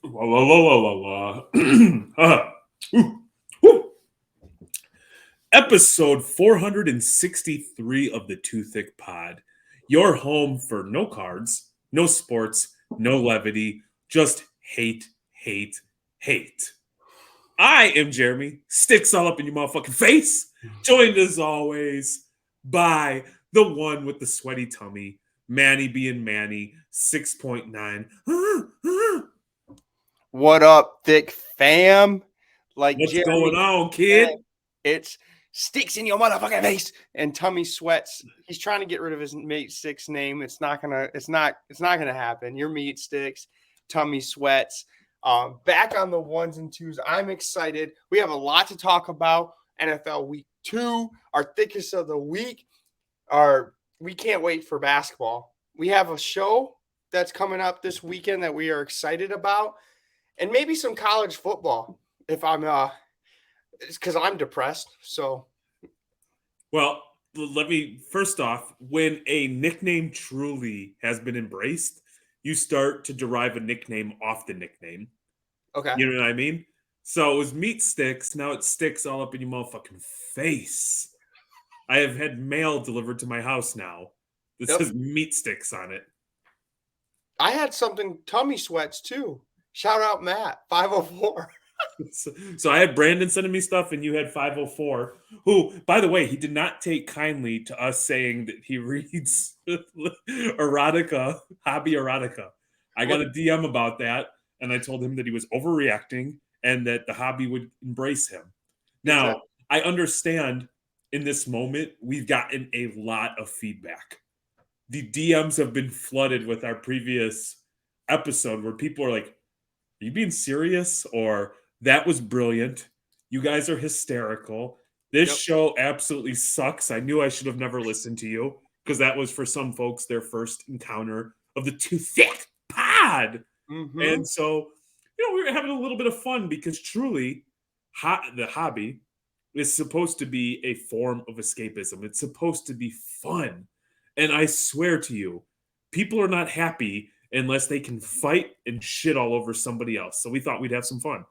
La, la, la, la, la, la. Woo. Episode 463 of the Too Thick Pod. Your home for no cards, no sports, no levity, just hate, hate, hate. I am Jeremy, sticks all up in your motherfucking face, joined as always by the one with the sweaty tummy, Manny being Manny, 6.9. What up, thick fam? Like What's Jeremy going on, kid? said, it's sticks in your motherfucking face and tummy sweats. He's trying to get rid of his Meat Sticks name. It's not gonna happen. Your Meat Sticks, tummy sweats. Back on the ones and twos. I'm excited. We have a lot to talk about. NFL Week 2, our thickest of the week. We can't wait for basketball. We have a show that's coming up this weekend that we are excited about. And maybe some college football if I'm it's because I'm depressed. So, well, let me first off, when a nickname truly has been embraced, you start to derive a nickname off the nickname. Okay. You know what I mean? So it was Meat Sticks. Now it sticks all up in your motherfucking face. I have had mail delivered to my house now. This says Meat Sticks on it. I had something tummy sweats too. Shout out Matt, 504. So I had Brandon sending me stuff, and you had 504, who, by the way, he did not take kindly to us saying that he reads erotica, hobby erotica. I got a DM about that, and I told him that he was overreacting and that the hobby would embrace him. Now, exactly. I understand in this moment, we've gotten a lot of feedback. The DMs have been flooded with our previous episode where people are like, are you being serious? Or that was brilliant. You guys are hysterical. This show absolutely sucks. I knew I should have never listened to you because that was for some folks their first encounter of the Too Thick Pod. Mm-hmm. And so, we were having a little bit of fun because truly the hobby is supposed to be a form of escapism. It's supposed to be fun. And I swear to you, people are not happy unless they can fight and shit all over somebody else. So we thought we'd have some fun.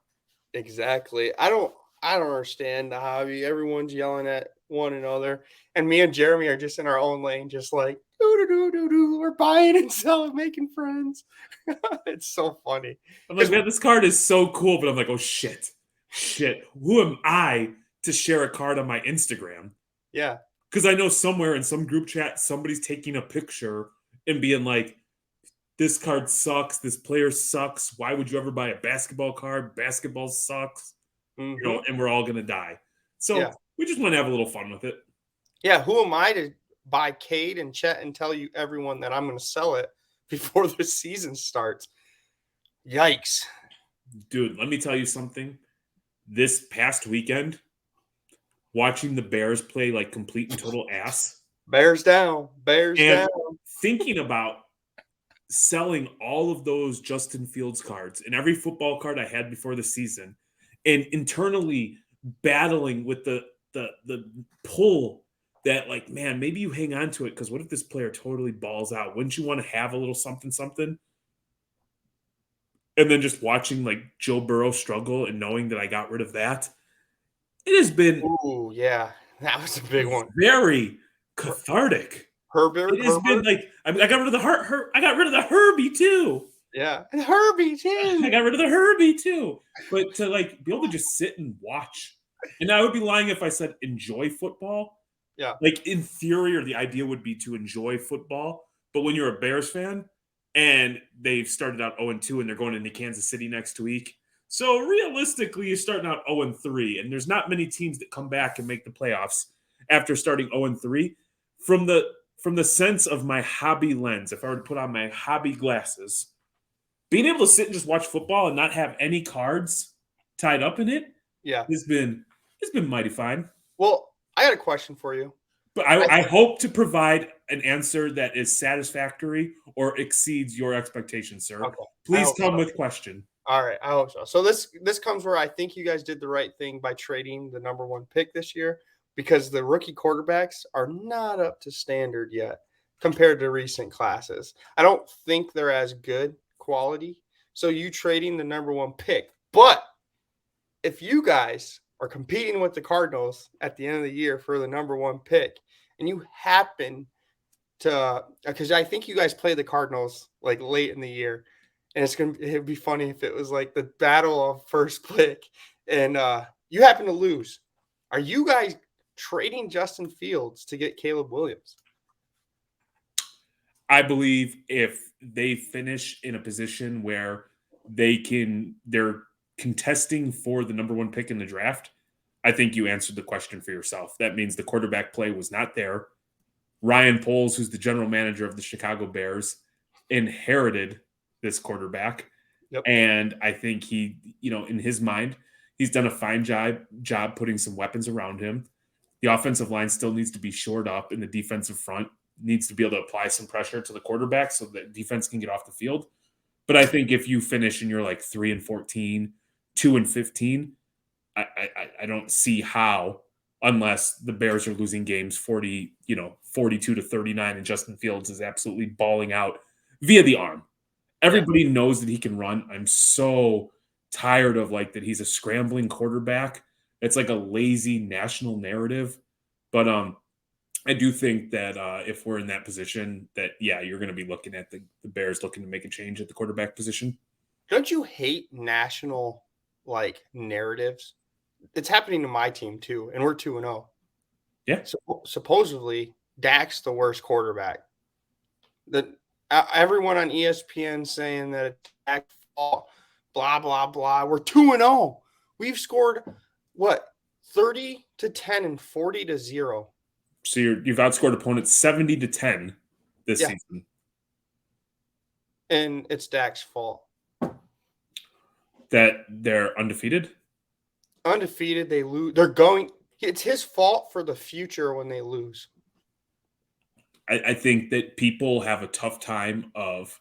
Exactly. I don't understand the hobby. Everyone's yelling at one another. And me and Jeremy are just in our own lane, just like, do. We're buying and selling, making friends. It's so funny. I'm like, man, this card is so cool. But I'm like, oh, shit. Who am I to share a card on my Instagram? Yeah. Because I know somewhere in some group chat, somebody's taking a picture and being like, this card sucks. This player sucks. Why would you ever buy a basketball card? Basketball sucks. Mm-hmm. And we're all going to die. So we just want to have a little fun with it. Yeah. Who am I to buy Cade and Chet and tell you everyone that I'm going to sell it before the season starts? Yikes. Dude, let me tell you something. This past weekend, watching the Bears play like complete and total ass. Bears down. And thinking about selling all of those Justin Fields cards and every football card I had before the season and internally battling with the pull that, like, man, maybe you hang on to it because what if this player totally balls out? Wouldn't you want to have a little something? And then just watching, like, Joe Burrow struggle and knowing that I got rid of that. It has been... Ooh, yeah. That was a big one. Very cathartic. Herbert. It has been like I got rid of the I got rid of the Herbie too. Yeah, and Herbie too. I got rid of the Herbie too. But to like be able to just sit and watch, and I would be lying if I said enjoy football. Yeah, like in theory, or the idea would be to enjoy football. But when you're a Bears fan and they've started out 0-2 and they're going into Kansas City next week, so realistically, you're starting out 0-3, and there's not many teams that come back and make the playoffs after starting 0-3. From the sense of my hobby lens, if I were to put on my hobby glasses, being able to sit and just watch football and not have any cards tied up in it, has been mighty fine. Well, I got a question for you. But I hope to provide an answer that is satisfactory or exceeds your expectations, sir. Okay. Please come with question. All right, I hope so. So this comes where I think you guys did the right thing by trading the number one pick this year because the rookie quarterbacks are not up to standard yet compared to recent classes. I don't think they're as good quality. So you trading the number one pick. But if you guys are competing with the Cardinals at the end of the year for the number one pick and you happen to because I think you guys play the Cardinals like late in the year, and it'd be funny if it was like the battle of first pick, and you happen to lose. Are you guys trading Justin Fields to get Caleb Williams? I believe if they finish in a position where they're contesting for the number one pick in the draft, I think you answered the question for yourself. That means the quarterback play was not there. Ryan Poles, who's the general manager of the Chicago Bears, inherited this quarterback. Yep. And I think he, in his mind, he's done a fine job putting some weapons around him. The offensive line still needs to be shored up, and the defensive front needs to be able to apply some pressure to the quarterback so that defense can get off the field. But I think if you finish and you're like 3-14, 2-15, I don't see how, unless the Bears are losing games 42-39, and Justin Fields is absolutely balling out via the arm. Everybody knows that he can run. I'm so tired of like that he's a scrambling quarterback. It's like a lazy national narrative. But I do think that if we're in that position, that you're going to be looking at the Bears looking to make a change at the quarterback position. Don't you hate national like narratives? It's happening to my team too, and we're 2-0. Yeah. So supposedly Dak's the worst quarterback. Everyone on ESPN saying that it's Dak's fault, blah blah blah. We're 2-0. We've scored what 30-10 and 40-0. So you've outscored opponents 70-10 this season, and it's Dak's fault. That they're undefeated. Undefeated, they lose. They're going. It's his fault for the future when they lose. I think that people have a tough time of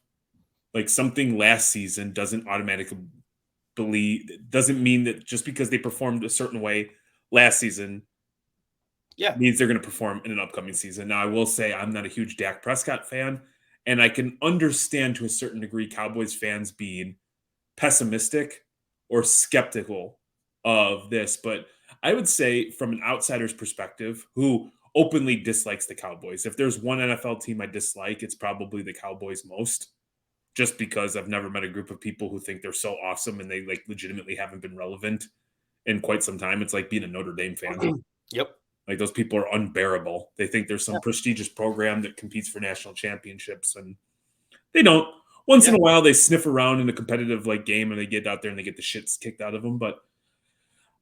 like something last season doesn't mean that just because they performed a certain way last season means they're going to perform in an upcoming season. Now, I will say I'm not a huge Dak Prescott fan, and I can understand to a certain degree Cowboys fans being pessimistic or skeptical of this, but I would say from an outsider's perspective who openly dislikes the Cowboys, if there's one NFL team I dislike, it's probably the Cowboys most, just because I've never met a group of people who think they're so awesome and they like legitimately haven't been relevant in quite some time. It's like being a Notre Dame fan. Yep. Like those people are unbearable. They think there's some prestigious program that competes for national championships, and they don't. Once in a while, they sniff around in a competitive like game, and they get out there and they get the shits kicked out of them. But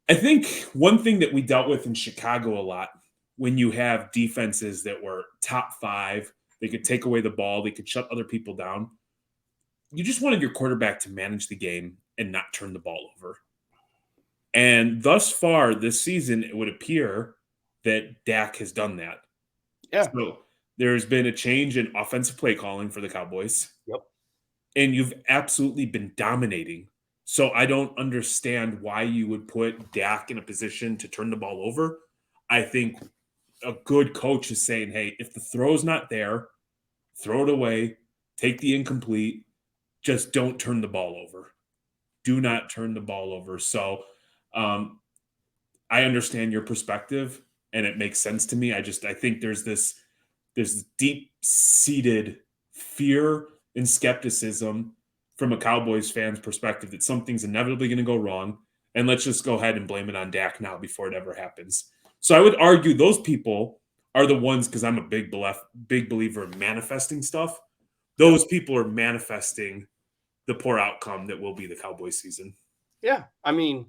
I think one thing that we dealt with in Chicago a lot, when you have defenses that were top 5, they could take away the ball, they could shut other people down. You just wanted your quarterback to manage the game and not turn the ball over. And thus far this season, it would appear that Dak has done that. Yeah. So there's been a change in offensive play calling for the Cowboys. Yep. And you've absolutely been dominating. So I don't understand why you would put Dak in a position to turn the ball over. I think a good coach is saying, hey, if the throw's not there, throw it away, take the incomplete, just don't turn the ball over. Do not turn the ball over. So I understand your perspective and it makes sense to me. I think there's this deep-seated fear and skepticism from a Cowboys fan's perspective that something's inevitably going to go wrong, and let's just go ahead and blame it on Dak now before it ever happens. So I would argue those people are the ones, because I'm a big believer in manifesting stuff. Those people are manifesting the poor outcome that will be the Cowboys season. Yeah, I mean,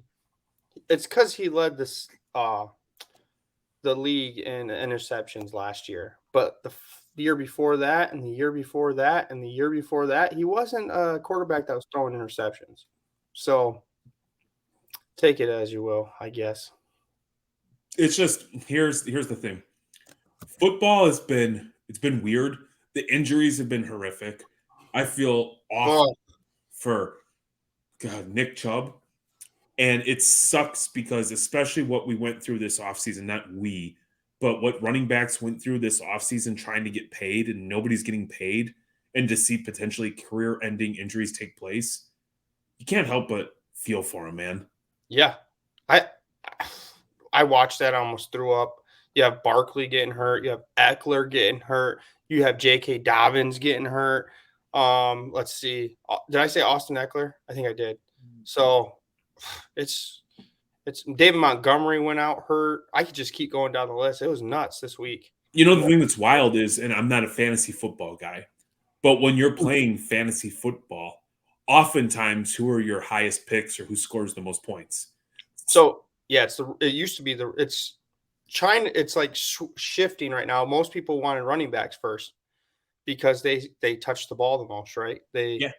it's because he led this the league in interceptions last year, but the year before that, and the year before that, and the year before that, he wasn't a quarterback that was throwing interceptions. So take it as you will, I guess. It's just here's the thing. Football it's been weird. The injuries have been horrific. I feel awful for God, Nick Chubb. And it sucks because especially what we went through this offseason, not we, but what running backs went through this offseason trying to get paid and nobody's getting paid and to see potentially career-ending injuries take place, you can't help but feel for him, man. Yeah. I I watched that, I almost threw up. You have Barkley getting hurt, you have Eckler getting hurt, you have J.K. Dobbins getting hurt. Let's see. Did I say Austin Eckler? I think I did. So it's David Montgomery went out hurt. I could just keep going down the list. It was nuts this week. You know, the thing that's wild is, and I'm not a fantasy football guy, but when you're playing fantasy football, oftentimes who are your highest picks or who scores the most points? So yeah, it used to be it's China. It's like shifting right now. Most people wanted running backs first because they touch the ball the most, right? Yeah.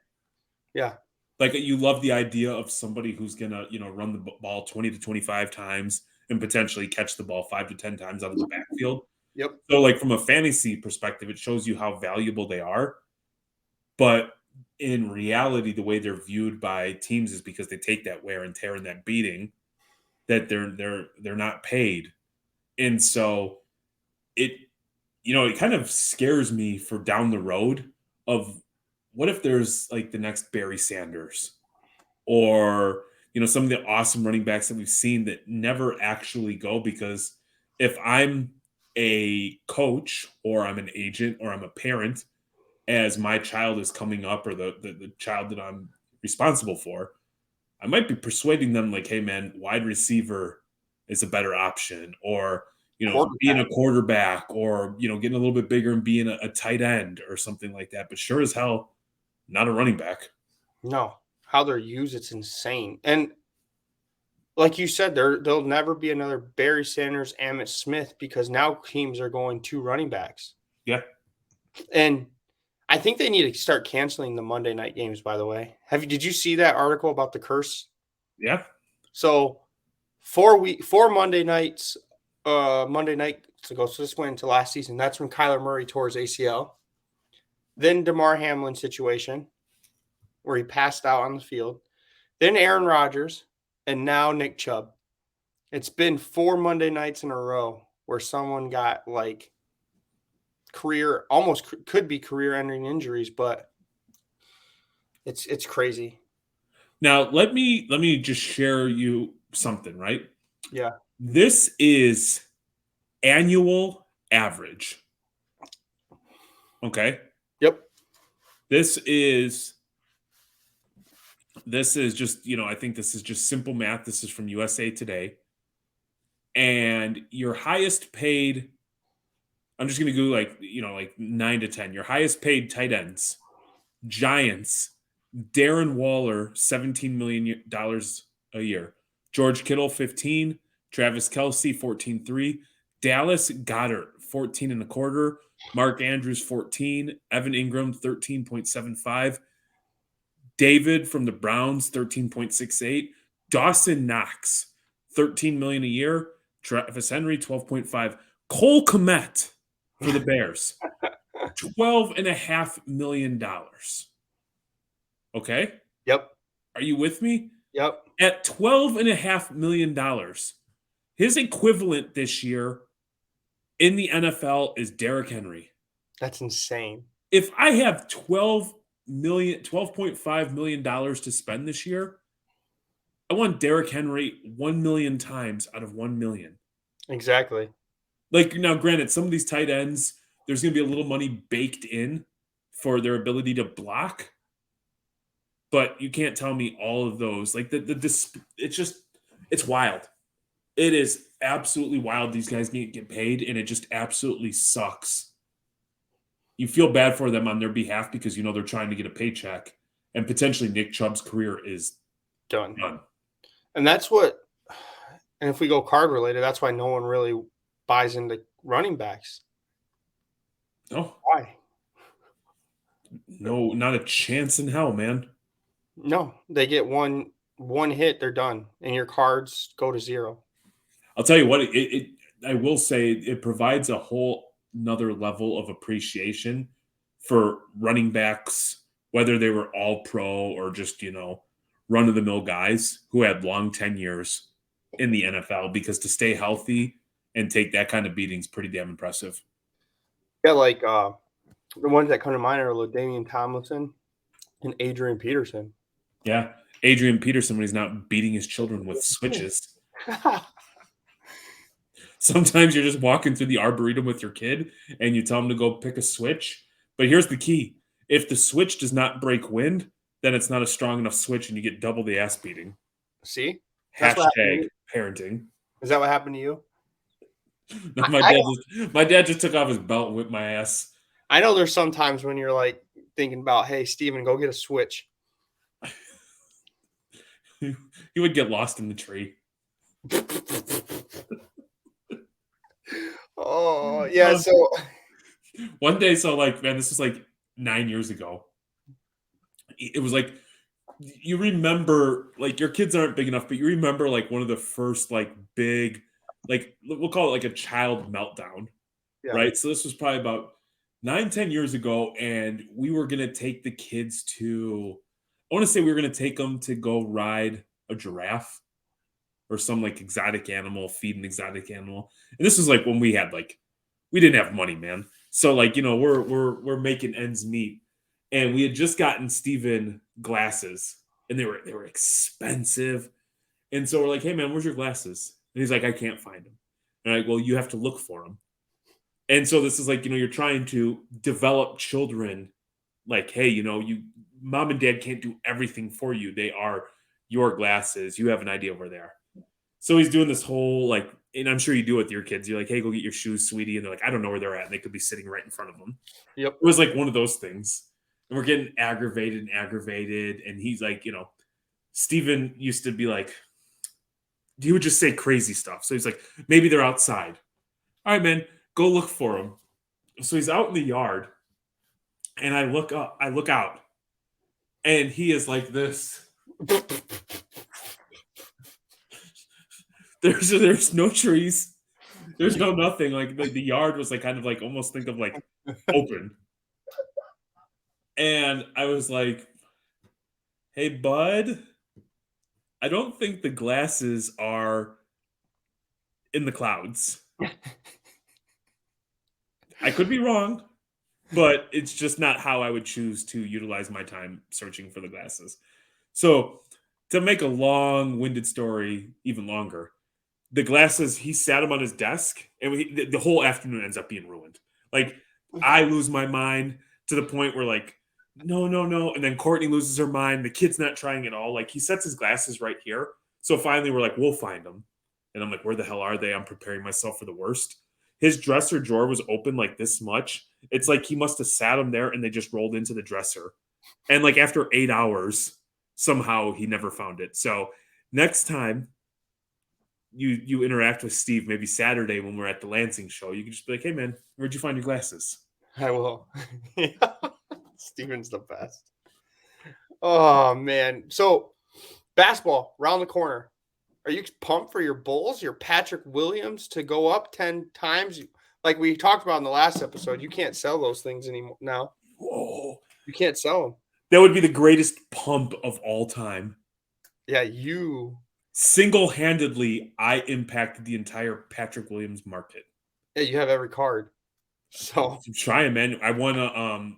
Yeah, Like you love the idea of somebody who's gonna, run the ball 20 to 25 times and potentially catch the ball 5 to 10 times out of the backfield. yep. So, like from a fantasy perspective, it shows you how valuable they are. But in reality, the way they're viewed by teams is because they take that wear and tear and that beating that they're not paid. And so it it kind of scares me for down the road of what if there's like the next Barry Sanders or some of the awesome running backs that we've seen that never actually go because if I'm a coach or I'm an agent or I'm a parent as my child is coming up or the child that I'm responsible for, I might be persuading them like, hey man, wide receiver is a better option, or being Quarterback. a quarterback, or getting a little bit bigger and being a tight end or something like that. But sure as hell, not a running back. No, how they're used, it's insane. And like you said, there'll never be another Barry Sanders, Emmett Smith because now teams are going to running backs. Yeah, And I think they need to start canceling the Monday night games, by the way. Did you see that article about the curse? yeah. So 4 Monday nights, Monday night ago, so this went into last season. That's when Kyler Murray tore his ACL. Then DeMar Hamlin situation where he passed out on the field. Then Aaron Rodgers, and now Nick Chubb. It's been 4 Monday nights in a row where someone got like could be career-ending injuries, but it's crazy. Now let me just share you something, right? Yeah. This is annual average. Okay. Yep. This is just, I think this is just simple math. This is from USA Today. And your highest paid, I'm just going to go like 9 to 10. Your highest paid tight ends, Giants, Darren Waller, $17 million a year. George Kittle, 15. Travis Kelce, 14.3. Dallas Goddard, 14 and a quarter. Mark Andrews, 14. Evan Ingram, 13.75. David from the Browns, 13.68. Dawson Knox, 13 million a year. Travis Henry, 12.5. Cole Kmet for the Bears, $12.5 million. Okay. Yep. Are you with me? Yep. At $12.5 million, his equivalent this year in the NFL is Derrick Henry. That's insane. If I have $12.5 million to spend this year, I want Derrick Henry 1 million times out of 1 million. Exactly. Like now, granted, some of these tight ends, there's going to be a little money baked in for their ability to block, but you can't tell me all of those. Like it's wild. It is absolutely wild. These guys get paid, and it just absolutely sucks. You feel bad for them on their behalf because they're trying to get a paycheck, and potentially Nick Chubb's career is Done. done. And and if we go card related, that's why no one really buys into running backs. No, Why? no, not a chance in hell, man. No, they get one hit, they're done, and your cards go to zero. I'll tell you what, I will say it provides a whole another level of appreciation for running backs, whether they were all pro or just, run-of-the-mill guys who had long tenures in the NFL, because to stay healthy and take that kind of beating is pretty damn impressive. Yeah, like the ones that come to mind are LaDainian Tomlinson and Adrian Peterson. Yeah. Adrian Peterson, when he's not beating his children with switches. Sometimes you're just walking through the arboretum with your kid and you tell them to go pick a switch. But here's the key. If the switch does not break wind, then it's not a strong enough switch and you get double the ass beating. See, that's what happened to Hashtag me. parenting. Is that what happened to you? No, my dad just took off his belt and whipped my ass. I know there's some times when you're like thinking about, hey, Steven, go get a switch. He would get lost in the tree. Oh, yeah. So one day, so like, man, this was like 9 years ago. It was like, you remember, like, your kids aren't big enough, but you remember like one of the first like big, like, we'll call it like a child meltdown, yeah. right? So this was probably about 9, 10 years ago, and we were gonna take the kids to, I want to say we were gonna take them to go ride a giraffe or some like exotic animal, feed an exotic animal. And this was like when we had like, we didn't have money, man. So like, you know, we're making ends meet. And we had just gotten Steven glasses, and they were expensive. And so we're like, hey man, where's your glasses? And he's like, I can't find them. And I'm like, well, you have to look for them. And so this is like, you know, you're trying to develop children like, hey, you know, you mom and dad can't do everything for you. They are your glasses. You have an idea where they are. So he's doing this whole like, and I'm sure you do it with your kids. You're like, hey, go get your shoes, sweetie. And they're like, I don't know where they're at. And they could be sitting right in front of them. Yep. It was like one of those things. And we're getting aggravated and aggravated. And he's like, you know, Steven used to be like, he would just say crazy stuff. So he's like, maybe they're outside. All right, man, go look for them. So he's out in the yard. And I look out. And he is like this. There's no trees. There's no nothing. Like the yard was like kind of like almost think of like open. And I was like, hey, bud, I don't think the glasses are in the clouds. I could be wrong, but it's just not how I would choose to utilize my time searching for the glasses. So, to make a long-winded story even longer, the glasses, he sat them on his desk, and the whole afternoon ends up being ruined. Like, I lose my mind to the point where, like, no, no, no. And then Courtney loses her mind. The kid's not trying at all. Like, he sets his glasses right here. So finally, we're like, we'll find them. And I'm like, where the hell are they? I'm preparing myself for the worst. His dresser drawer was open like this much. It's like he must have sat them there and they just rolled into the dresser. And like after 8 hours, somehow he never found it. So next time you interact with Steve, maybe Saturday when we're at the Lansing show, you can just be like, hey man, where'd you find your glasses? I will. Steven's the best. Oh man. So basketball round the corner. Are you pumped for your Bulls, your Patrick Williams to go up 10 times? Like we talked about in the last episode, you can't sell those things anymore now. Whoa. You can't sell them. That would be the greatest pump of all time. Yeah, you. Single-handedly, I impacted the entire Patrick Williams market. Yeah, you have every card. So I'm trying, man. I won a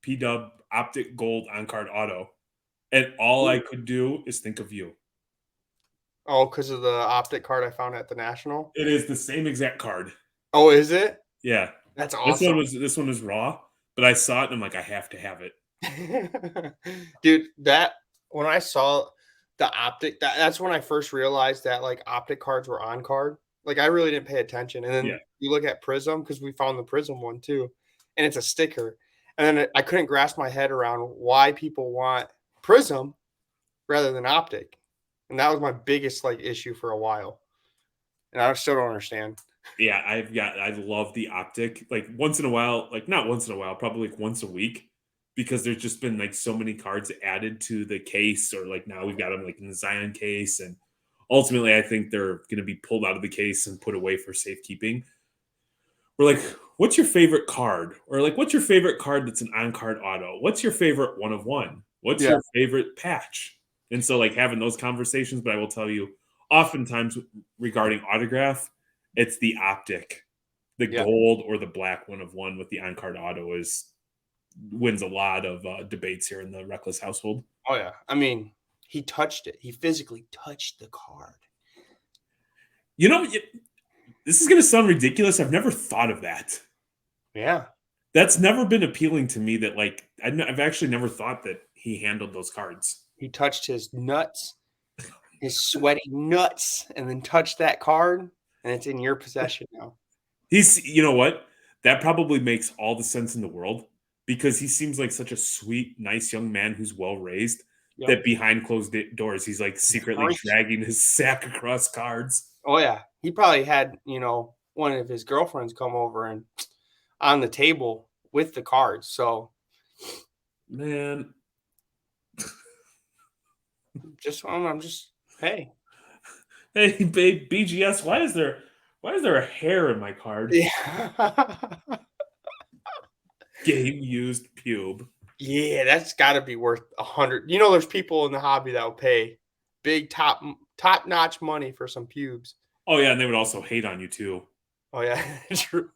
P-Dub Optic Gold on-card auto, and all I could do is think of you. oh, because of the optic card I found at the National. It is the same exact card. Oh, is it? Yeah. That's awesome. This one was raw, but I saw it and I'm like, I have to have it. Dude, that when I saw the optic, that's when I first realized that like optic cards were on card. Like I really didn't pay attention. And then you look at Prism because we found the Prism one too, and it's a sticker. And then I couldn't grasp my head around why people want Prism rather than optic. And that was my biggest like issue for a while. And I still don't understand. Yeah, I love the optic. Like once in a while, like not once in a while, probably like once a week, because there's just been like so many cards added to the case, or like now we've got them like in the Zion case, and ultimately I think they're going to be pulled out of the case and put away for safekeeping. We're like, what's your favorite card? Or like, what's your favorite card that's an on-card auto? What's your favorite one of one? What's your favorite patch? And so like having those conversations, but I will tell you, oftentimes regarding autograph, it's the optic. The Yeah. gold or the black one of one with the on-card auto is wins a lot of debates here in the Reckless household. Oh yeah. I mean, he touched it. He physically touched the card. You know, this is going to sound ridiculous. I've never thought of that. Yeah. That's never been appealing to me. That like I've actually never thought that he handled those cards. He touched his nuts, his sweaty nuts, and then touched that card, and it's in your possession now. He's, you know what? That probably makes all the sense in the world because he seems like such a sweet, nice young man who's well raised. Yep. That behind closed doors, he's like secretly Right. dragging his sack across cards. Oh yeah. He probably had, one of his girlfriends come over and on the table with the cards. So Man, I'm just hey. hey, babe, BGS, why is there a hair in my card? Yeah. Game used pube. Yeah, that's gotta be worth 100. There's people in the hobby that will pay big top notch money for some pubes. Oh yeah, and they would also hate on you too. Oh yeah, true.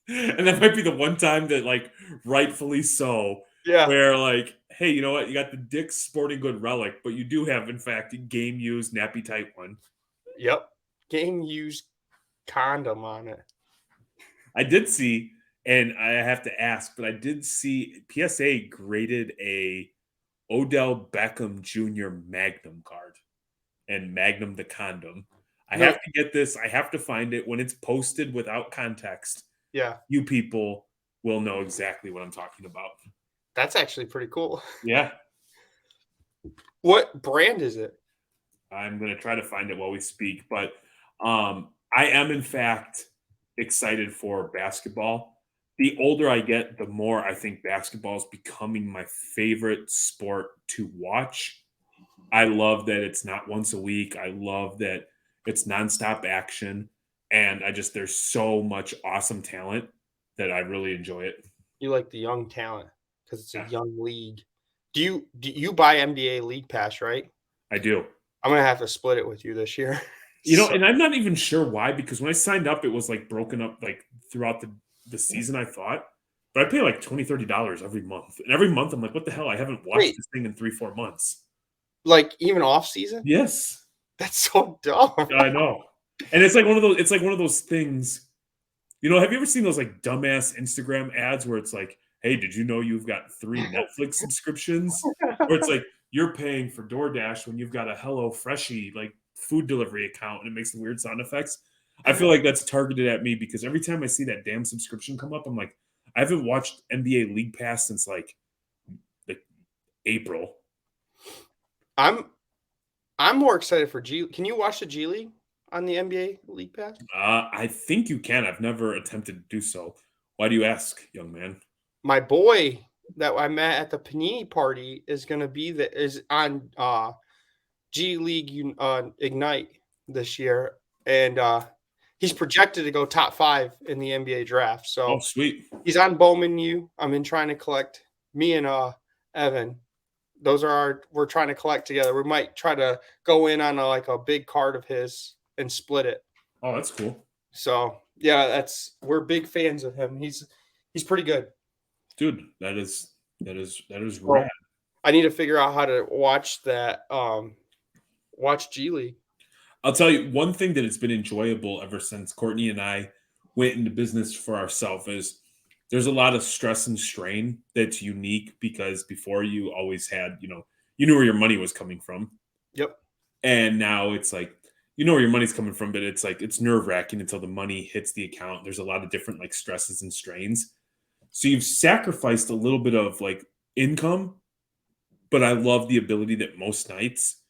And that might be the one time that, like, rightfully so, Yeah. where like, hey, you know what? You got the Dick's Sporting Good relic, but you do have, in fact, a game used nappy tight one. Yep. Game used condom on it. I did see, and I have to ask, but I did see PSA graded a Odell Beckham Jr. Magnum card and Magnum the condom. I No. have to get this. I have to find it when it's posted without context. Yeah. You people will know exactly what I'm talking about. That's actually pretty cool. Yeah. What brand is it? I'm going to try to find it while we speak, but I am in fact excited for basketball. The older I get, the more I think basketball is becoming my favorite sport to watch. I love that it's not once a week. I love that it's nonstop action, and there's so much awesome talent that I really enjoy it. You like the young talent because it's a Yeah, young league. Do you buy NBA League Pass, right? I do. I'm gonna have to split it with you this year. You know, So and I'm not even sure why, because when I signed up, it was like broken up like throughout the season, I thought. But I pay like $20, $30 every month. And every month I'm like, what the hell? I haven't watched wait, this thing in 3, 4 months. like even off season? Yes. That's so dumb. I know. And it's like one of those things, have you ever seen those like dumbass Instagram ads where it's like, hey, did you know you've got 3 Netflix subscriptions? Or it's like you're paying for DoorDash when you've got a Hello Freshie like food delivery account and it makes the weird sound effects. I feel like that's targeted at me because every time I see that damn subscription come up, I'm like, I haven't watched NBA League Pass since like April. I'm I'm more excited for G. Can you watch the G League on the NBA League Pass? I think you can. I've never attempted to do so. Why do you ask, young man? My boy that I met at the Panini party is on G League Ignite this year, and he's projected to go top 5 in the NBA draft. Oh, So sweet. he's on Bowman U. I'm in trying to collect. Me and Evan. We're trying to collect together. We might try to go in on a big card of his and split it. Oh, that's cool. So yeah, we're big fans of him. He's pretty good. Dude, that is Well, rad. I need to figure out how to watch that. Watch G League. I'll tell you one thing that has been enjoyable ever since Courtney and I went into business for ourselves is there's a lot of stress and strain that's unique because before you always had, you knew where your money was coming from. Yep. And now it's like, you know where your money's coming from, but it's like it's nerve-wracking until the money hits the account. There's a lot of different like stresses and strains. So you've sacrificed a little bit of like income, but I love the ability that most nights,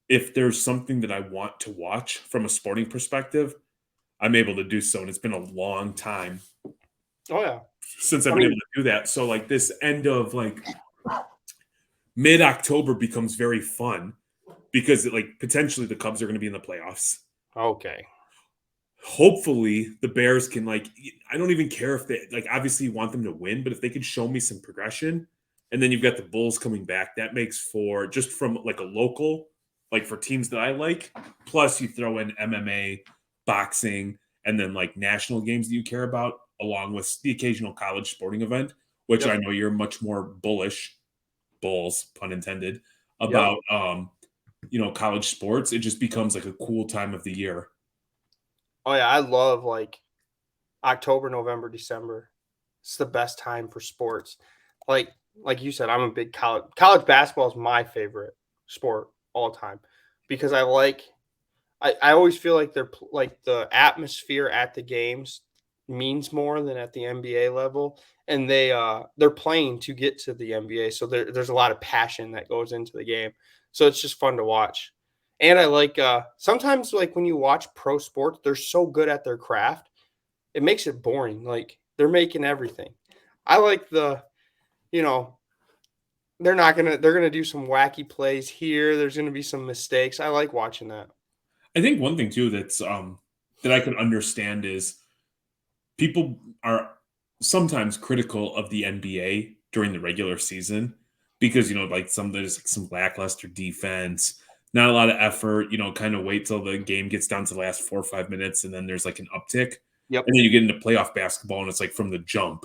if there's something that I want to watch from a sporting perspective, I'm able to do so. And it's been a long time Oh yeah. since I I've been able mean, to do that. So like this end of like mid-October becomes very fun because like potentially the Cubs are going to be in the playoffs. okay. Hopefully the Bears can I don't even care if they like obviously want them to win, but if they can show me some progression, and then you've got the Bulls coming back. That makes for just from like a local, like for teams that I like. Plus, you throw in MMA, boxing, and then like national games that you care about, along with the occasional college sporting event, which Yep. I know you're much more bullish, bulls pun intended, Yep. about. College sports. It just becomes like a cool time of the year. Oh yeah, I love like October, November, December. It's the best time for sports. Like like you said, I'm a big college basketball is my favorite sport all time because I always feel like like the atmosphere at the games means more than at the NBA level, and they're playing to get to the NBA, so there's a lot of passion that goes into the game. So it's just fun to watch. And I like sometimes like when you watch pro sports, they're so good at their craft, it makes it boring. Like they're making everything. I like you know, they're gonna do some wacky plays here. There's gonna be some mistakes. I like watching that. I think one thing too that I can understand is people are sometimes critical of the NBA during the regular season because like there's like some lackluster defense, not a lot of effort. Kind of wait till the game gets down to the last 4 or 5 minutes, and then there's like an uptick, Yep. and then you get into playoff basketball, and it's like from the jump,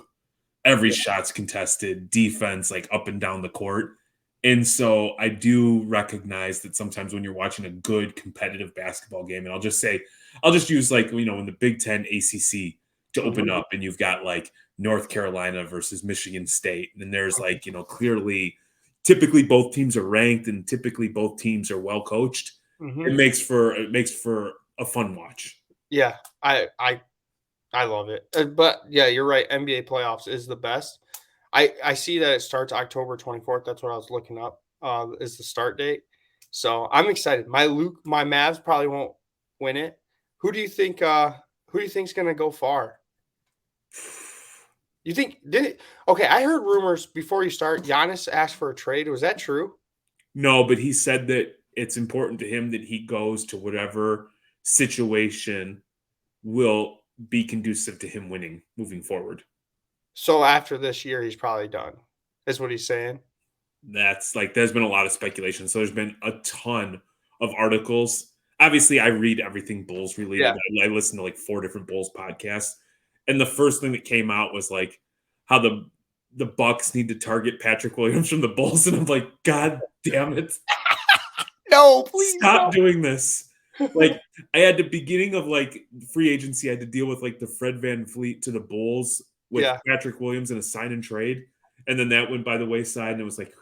every shot's contested, defense like up and down the court. And so I do recognize that sometimes when you're watching a good competitive basketball game, and I'll just use like, in the Big Ten ACC to open Mhm. up, and you've got like North Carolina versus Michigan State. And there's like, clearly, typically both teams are ranked and typically both teams are well coached. Mhm. It makes for a fun watch. Yeah, I love it. But yeah, you're right. NBA playoffs is the best. I see that it starts October 24th. That's what I was looking up. Is the start date. So I'm excited. My Mavs probably won't win it. Who do you think? Who do you think's gonna go far? You think did it? Okay, I heard rumors before you start. Giannis asked for a trade. Was that true? No, but he said that it's important to him that he goes to whatever situation will be conducive to him winning moving forward. So after this year, he's probably done. Is what he's saying. That's like there's been a lot of speculation. So there's been a ton of articles. Obviously, I read everything Bulls related. Yeah. I listen to like 4 different Bulls podcasts. And the first thing that came out was like how the Bucks need to target Patrick Williams from the Bulls. And I'm like, God damn it. No, please Stop no. doing this. Like I had the beginning of like free agency, I had to deal with like the Fred Van Fleet to the Bulls with Yeah. Patrick Williams and a sign and trade. And then that went by the wayside and it was like,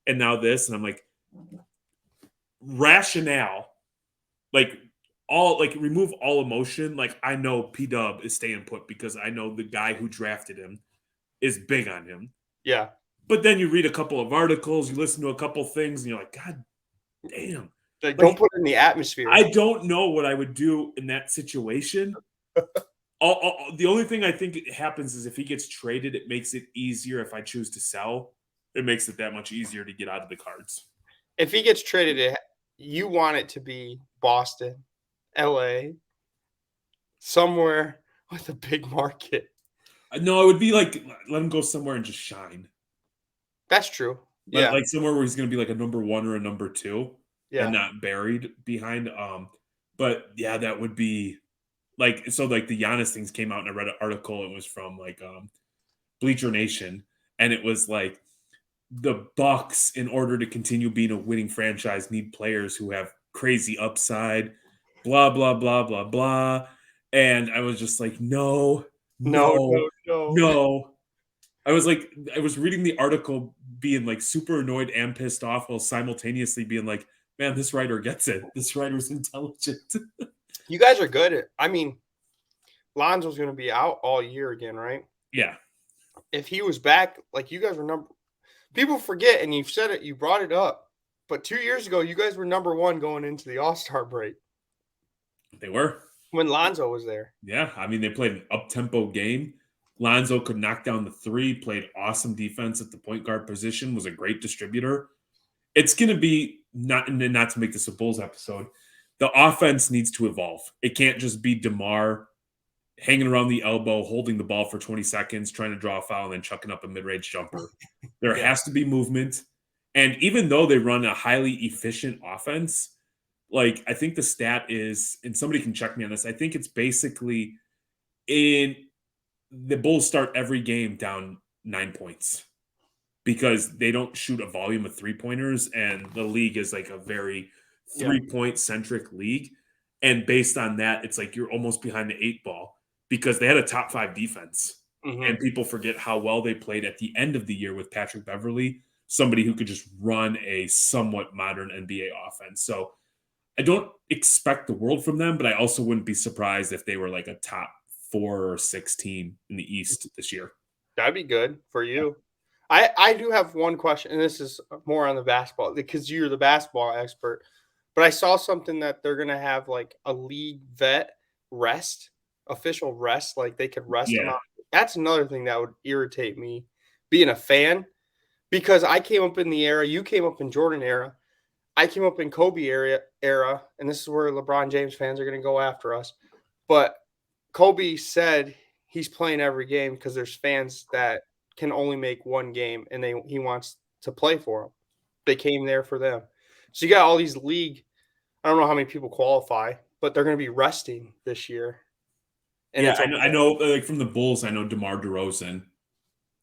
and now this, and I'm like, rationale, like all like remove all emotion. Like I know P Dub is staying put because I know the guy who drafted him is big on him. Yeah. But then you read a couple of articles, you listen to a couple things, and you're like, God damn. Like, don't Like put it in the atmosphere. I don't know what I would do in that situation. The only thing I think it happens is if he gets traded, it makes it easier if I choose to sell. It makes it that much easier to get out of the cards. If he gets traded, you want it to be Boston, LA, somewhere with a big market. No, it would be like let him go somewhere and just shine. That's true. But Yeah. like somewhere where he's going to be like a number one or a number two and Yeah. not buried behind. But yeah, that would be like so. Like the Giannis things came out, and I read an article. It was from like Bleacher Nation, and it was like the Bucks, in order to continue being a winning franchise, need players who have crazy upside. Blah blah blah blah blah. And I was just like, no, No, no, no, no. no. I was reading the article being like super annoyed and pissed off while simultaneously being like, man, this writer gets it. This writer's intelligent. You guys are good at, I mean, Lonzo's going to be out all year again, right? Yeah. If he was back, like you guys were people forget, and you've said it, you brought it up, but 2 years ago, you guys were number one going into the All-Star break They were. when Lonzo was there. Yeah. I mean, they played an up tempo game. Lonzo could knock down the three, played awesome defense at the point guard position, was a great distributor. It's going to be not to make this a Bulls episode. The offense needs to evolve. It can't just be DeMar hanging around the elbow, holding the ball for 20 seconds, trying to draw a foul, and then chucking up a mid-range jumper. There Yeah. has to be movement. And even though they run a highly efficient offense, like I think the stat is, and somebody can check me on this, I think it's basically in the Bulls start every game down 9 points because they don't shoot a volume of 3-pointers, and the league is like a very Yeah. 3-point centric league. And based on that, it's like you're almost behind the 8 ball because they had a top 5 defense. Mhm. And people forget how well they played at the end of the year with Patrick Beverly, somebody who could just run a somewhat modern NBA offense. So I don't expect the world from them, but I also wouldn't be surprised if they were like a top 4 or 6 team in the East this year. That'd be good for you. I do have one question, and this is more on the basketball because you're the basketball expert. But I saw something that they're gonna have like a league vet rest, official rest, like they could rest them Yeah. out. That's another thing that would irritate me being a fan because I came up in the era, you came up in Jordan era, I came up in Kobe era, and this is where LeBron James fans are gonna go after us. But Kobe said he's playing every game because there's fans that can only make one game and he wants to play for them. They came there for them. So you got all these league. I don't know how many people qualify, but they're going to be resting this year, and Yeah, it's I know, like, from the Bulls, I know DeMar DeRozan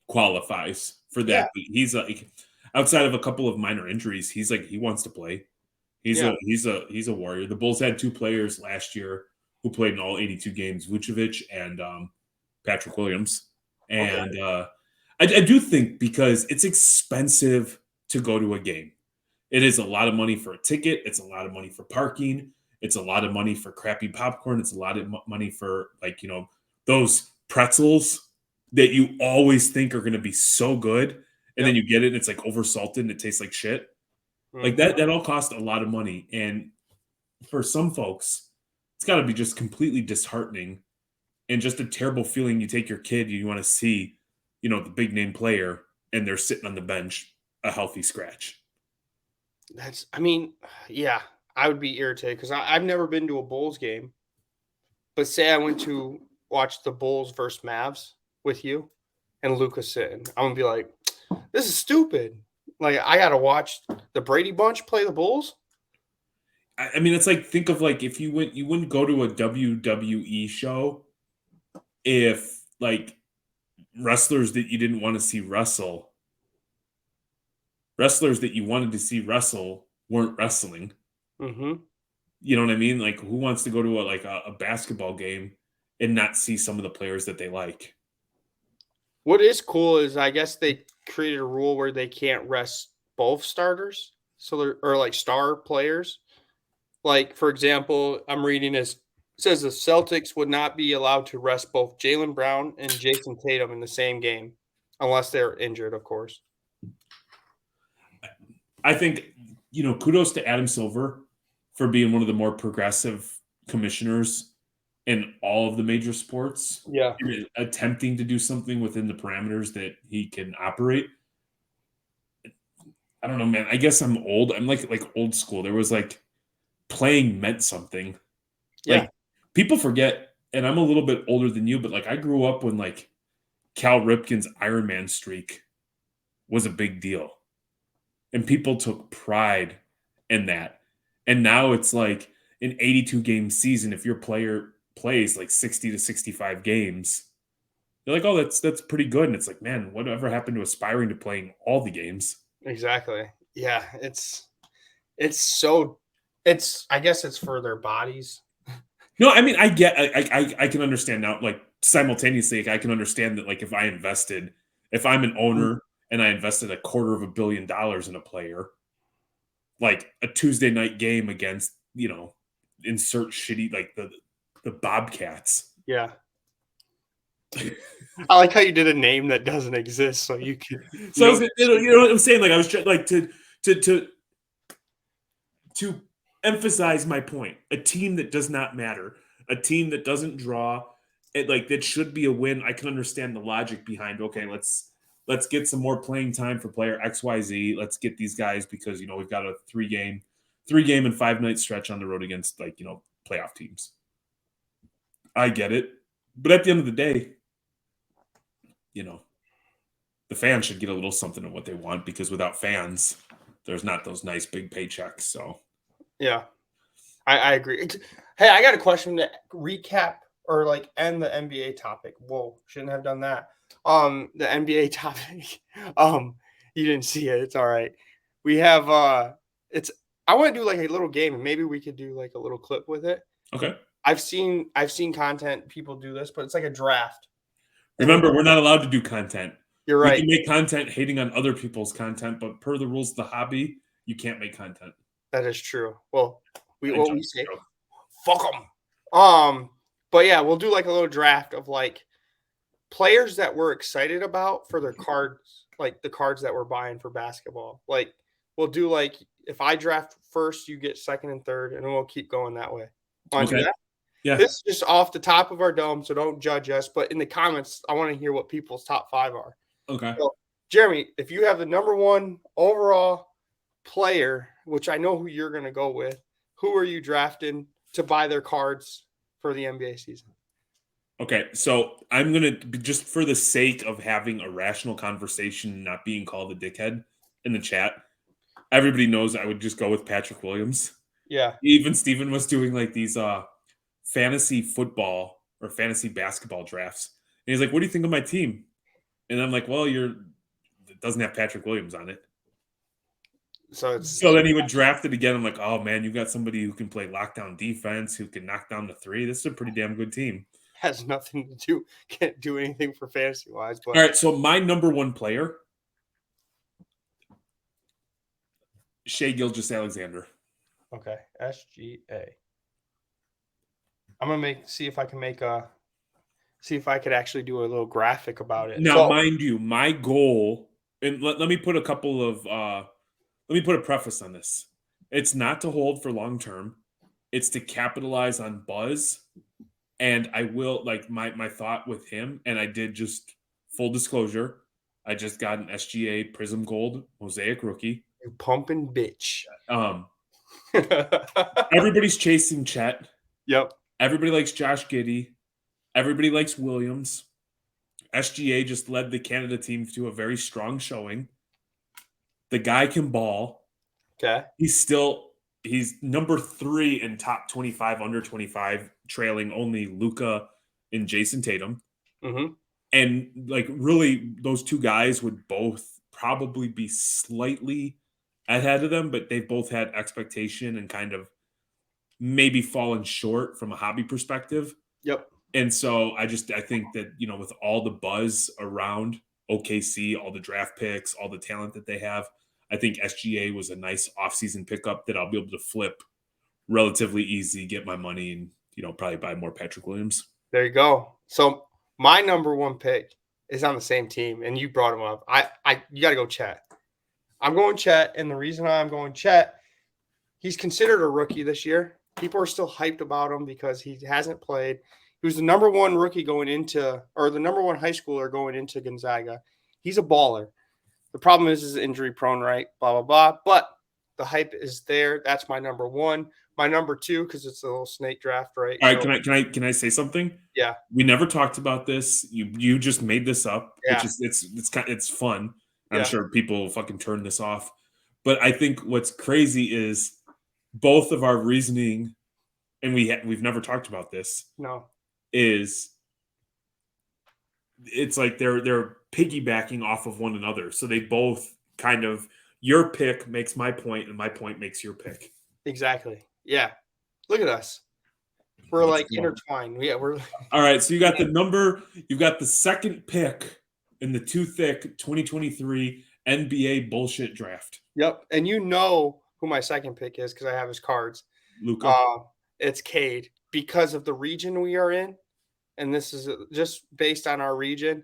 qualifies for yeah, that. He's, like outside of a couple of minor injuries, he's like, he wants to play. yeah, He's a warrior. The Bulls had 2 players last year who played in all 82 games, Vucevic and, Patrick Williams. okay, And, I do think because it's expensive to go to a game. It is a lot of money for a ticket. It's a lot of money for parking. It's a lot of money for crappy popcorn. It's a lot of money for like, those pretzels that you always think are going to be so good. And then yep, you get it and it's like oversalted and it tastes like shit. Like mhm. that all costs a lot of money. And for some folks, it's got to be just completely disheartening and just a terrible feeling. You take your kid, you want to see, the big name player, and they're sitting on the bench, a healthy scratch. I mean, yeah, I would be irritated because I've never been to a Bulls game, but say I went to watch the Bulls versus Mavs with you and Luca's sitting, I'm gonna be like, this is stupid. Like I gotta watch the Brady Bunch play the Bulls. I mean, it's like think of like if you wouldn't go to a WWE show if like wrestlers that you didn't want to see wrestle, wrestlers that you wanted to see wrestle weren't wrestling. Mm-hmm. You know what I mean? Like who wants to go to a basketball game and not see some of the players that they like? What is cool is I guess they created a rule where they can't rest both starters, so they're or like star players. Like for example, I'm reading this says the Celtics would not be allowed to rest both Jalen Brown and Jason Tatum in the same game, unless they're injured, of course. I think kudos to Adam Silver for being one of the more progressive commissioners in all of the major sports, Yeah. attempting to do something within the parameters that he can operate. I don't know, man. I guess I'm old. I'm like old school. There was like playing meant something. Yeah. Like people forget, and I'm a little bit older than you, but like I grew up when like Cal Ripken's Iron Man streak was a big deal. And people took pride in that. And now it's like an 82 game season. If your player plays like 60 to 65 games, you're like, oh, that's pretty good. And it's like, man, whatever happened to aspiring to playing all the games? Exactly. Yeah. It's so it's I guess it's for their bodies. No, I mean, I can understand now. Like simultaneously, like, I can understand that. Like if I'm an Mhm. owner and I invested $250 million in a player, like a Tuesday night game against insert shitty like the Bobcats. Yeah. I like how you did a name that doesn't exist so you could So I know was, you know what I'm saying? Like I was trying like to to emphasize my point. A team that does not matter, a team that doesn't draw, it like that should be a win. I can understand the logic behind. Okay, let's get some more playing time for player XYZ. Let's get these guys because we've got a three game and 5 night stretch on the road against like playoff teams. I get it. But at the end of the day, you know, the fans should get a little something of what they want because without fans, there's not those nice big paychecks. So Yeah, I agree. Hey, I got a question to recap or like end the NBA topic. Whoa, shouldn't have done that. The NBA topic. You didn't see it. It's all right. We have it's I want to do like a little game and maybe we could do like a little clip with it. okay. I've seen content people do this, but it's like a draft. And Remember, we're not allowed to do content. you're We right. can make content hating on other people's content, but per the rules of the hobby, you can't make content. That is true. Well, And what we say, fuck them. But yeah, we'll do like a little draft of like players that we're excited about for their cards, like the cards that we're buying for basketball. Like we'll do like if I draft first, you get second and third, and we'll keep going that way. Want to do Okay. that? Yeah. This is just off the top of our dome, so don't judge us. But in the comments, I want to hear what people's top 5 are. Okay. So, Jeremy, if you have the number 1 overall player, which I know who you're going to go with, who are you drafting to buy their cards for the NBA season? Okay. So I'm going to, just for the sake of having a rational conversation, not being called a dickhead in the chat, everybody knows I would just go with Patrick Williams. Yeah. Even Steven was doing like these fantasy football or fantasy basketball drafts. And he's like, what do you think of my team? And I'm like, well, it doesn't have Patrick Williams on it. So then he would draft it again. I'm like, oh man, you got somebody who can play lockdown defense, who can knock down the three. This is a pretty damn good team. Has nothing to do, can't do anything for fantasy wise. But all right, so my number 1 player, Shea Gilgeous-Alexander. Okay, SGA. I'm gonna see if I could actually do a little graphic about it. Now, mind you, my goal, and let me put a couple of let me put a preface on this. It's not to hold for long term. It's to capitalize on buzz. And I will, like, my thought with him, and I did, just full disclosure, I just got an SGA Prism Gold Mosaic rookie. You pumping bitch. Everybody's chasing Chet. Yep. Everybody likes Josh Giddey. Everybody likes Williams. SGA just led the Canada team to a very strong showing. The guy can ball. Okay. He's number 3 in top 25, under 25, trailing only Luka and Jason Tatum. Mm-hmm. And like, really, those two guys would both probably be slightly ahead of them, but they've both had expectation and kind of maybe fallen short from a hobby perspective. Yep. And so I think that, with all the buzz around OKC, all the draft picks, all the talent that they have, I think SGA was a nice offseason pickup that I'll be able to flip relatively easy, get my money, and, probably buy more Patrick Williams. There you go. So my number 1 pick is on the same team, and you brought him up. You got to go Chet. I'm going Chet, and the reason I'm going Chet, he's considered a rookie this year. People are still hyped about him because he hasn't played. He was the number 1 rookie going into, or the number 1 high schooler going into Gonzaga. He's a baller. The problem is injury prone, right? Blah, blah, blah. But the hype is there. That's my number 1. My number 2, because it's a little snake draft, right? All right, so, can I say something? Yeah. We never talked about this. You just made this up, yeah. which is it's fun. I'm sure people will fucking turn this off. But I think what's crazy is both of our reasoning, and we've never talked about this. No. It's like they're piggybacking off of one another. So they both kind of, your pick makes my point and my point makes your pick. Exactly. Yeah. Look at us. We're like intertwined. Yeah, we're all right. So you've got the second pick in the too thick 2023 NBA bullshit draft. Yep. And you know who my second pick is because I have his cards. Luka. It's Cade because of the region we are in. And this is just based on our region.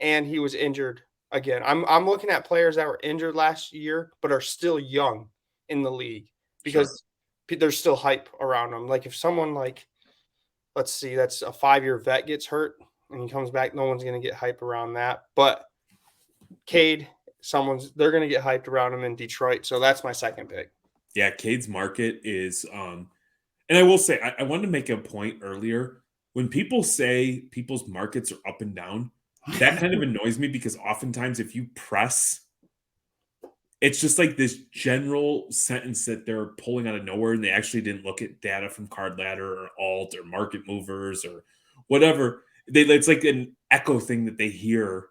And he was injured again. I'm looking at players that were injured last year, but are still young in the league because there's still hype around them. Like if someone like, let's see, that's a 5-year vet gets hurt and he comes back, no one's going to get hype around that. But Cade, they're going to get hyped around him in Detroit. So that's my second pick. Yeah, Cade's market is, and I will say, I wanted to make a point earlier when people say people's markets are up and down, that kind of annoys me because oftentimes if you press, it's just like this general sentence that they're pulling out of nowhere and they actually didn't look at data from Card Ladder or Alt or Market Movers or whatever. It's like an echo thing that they hear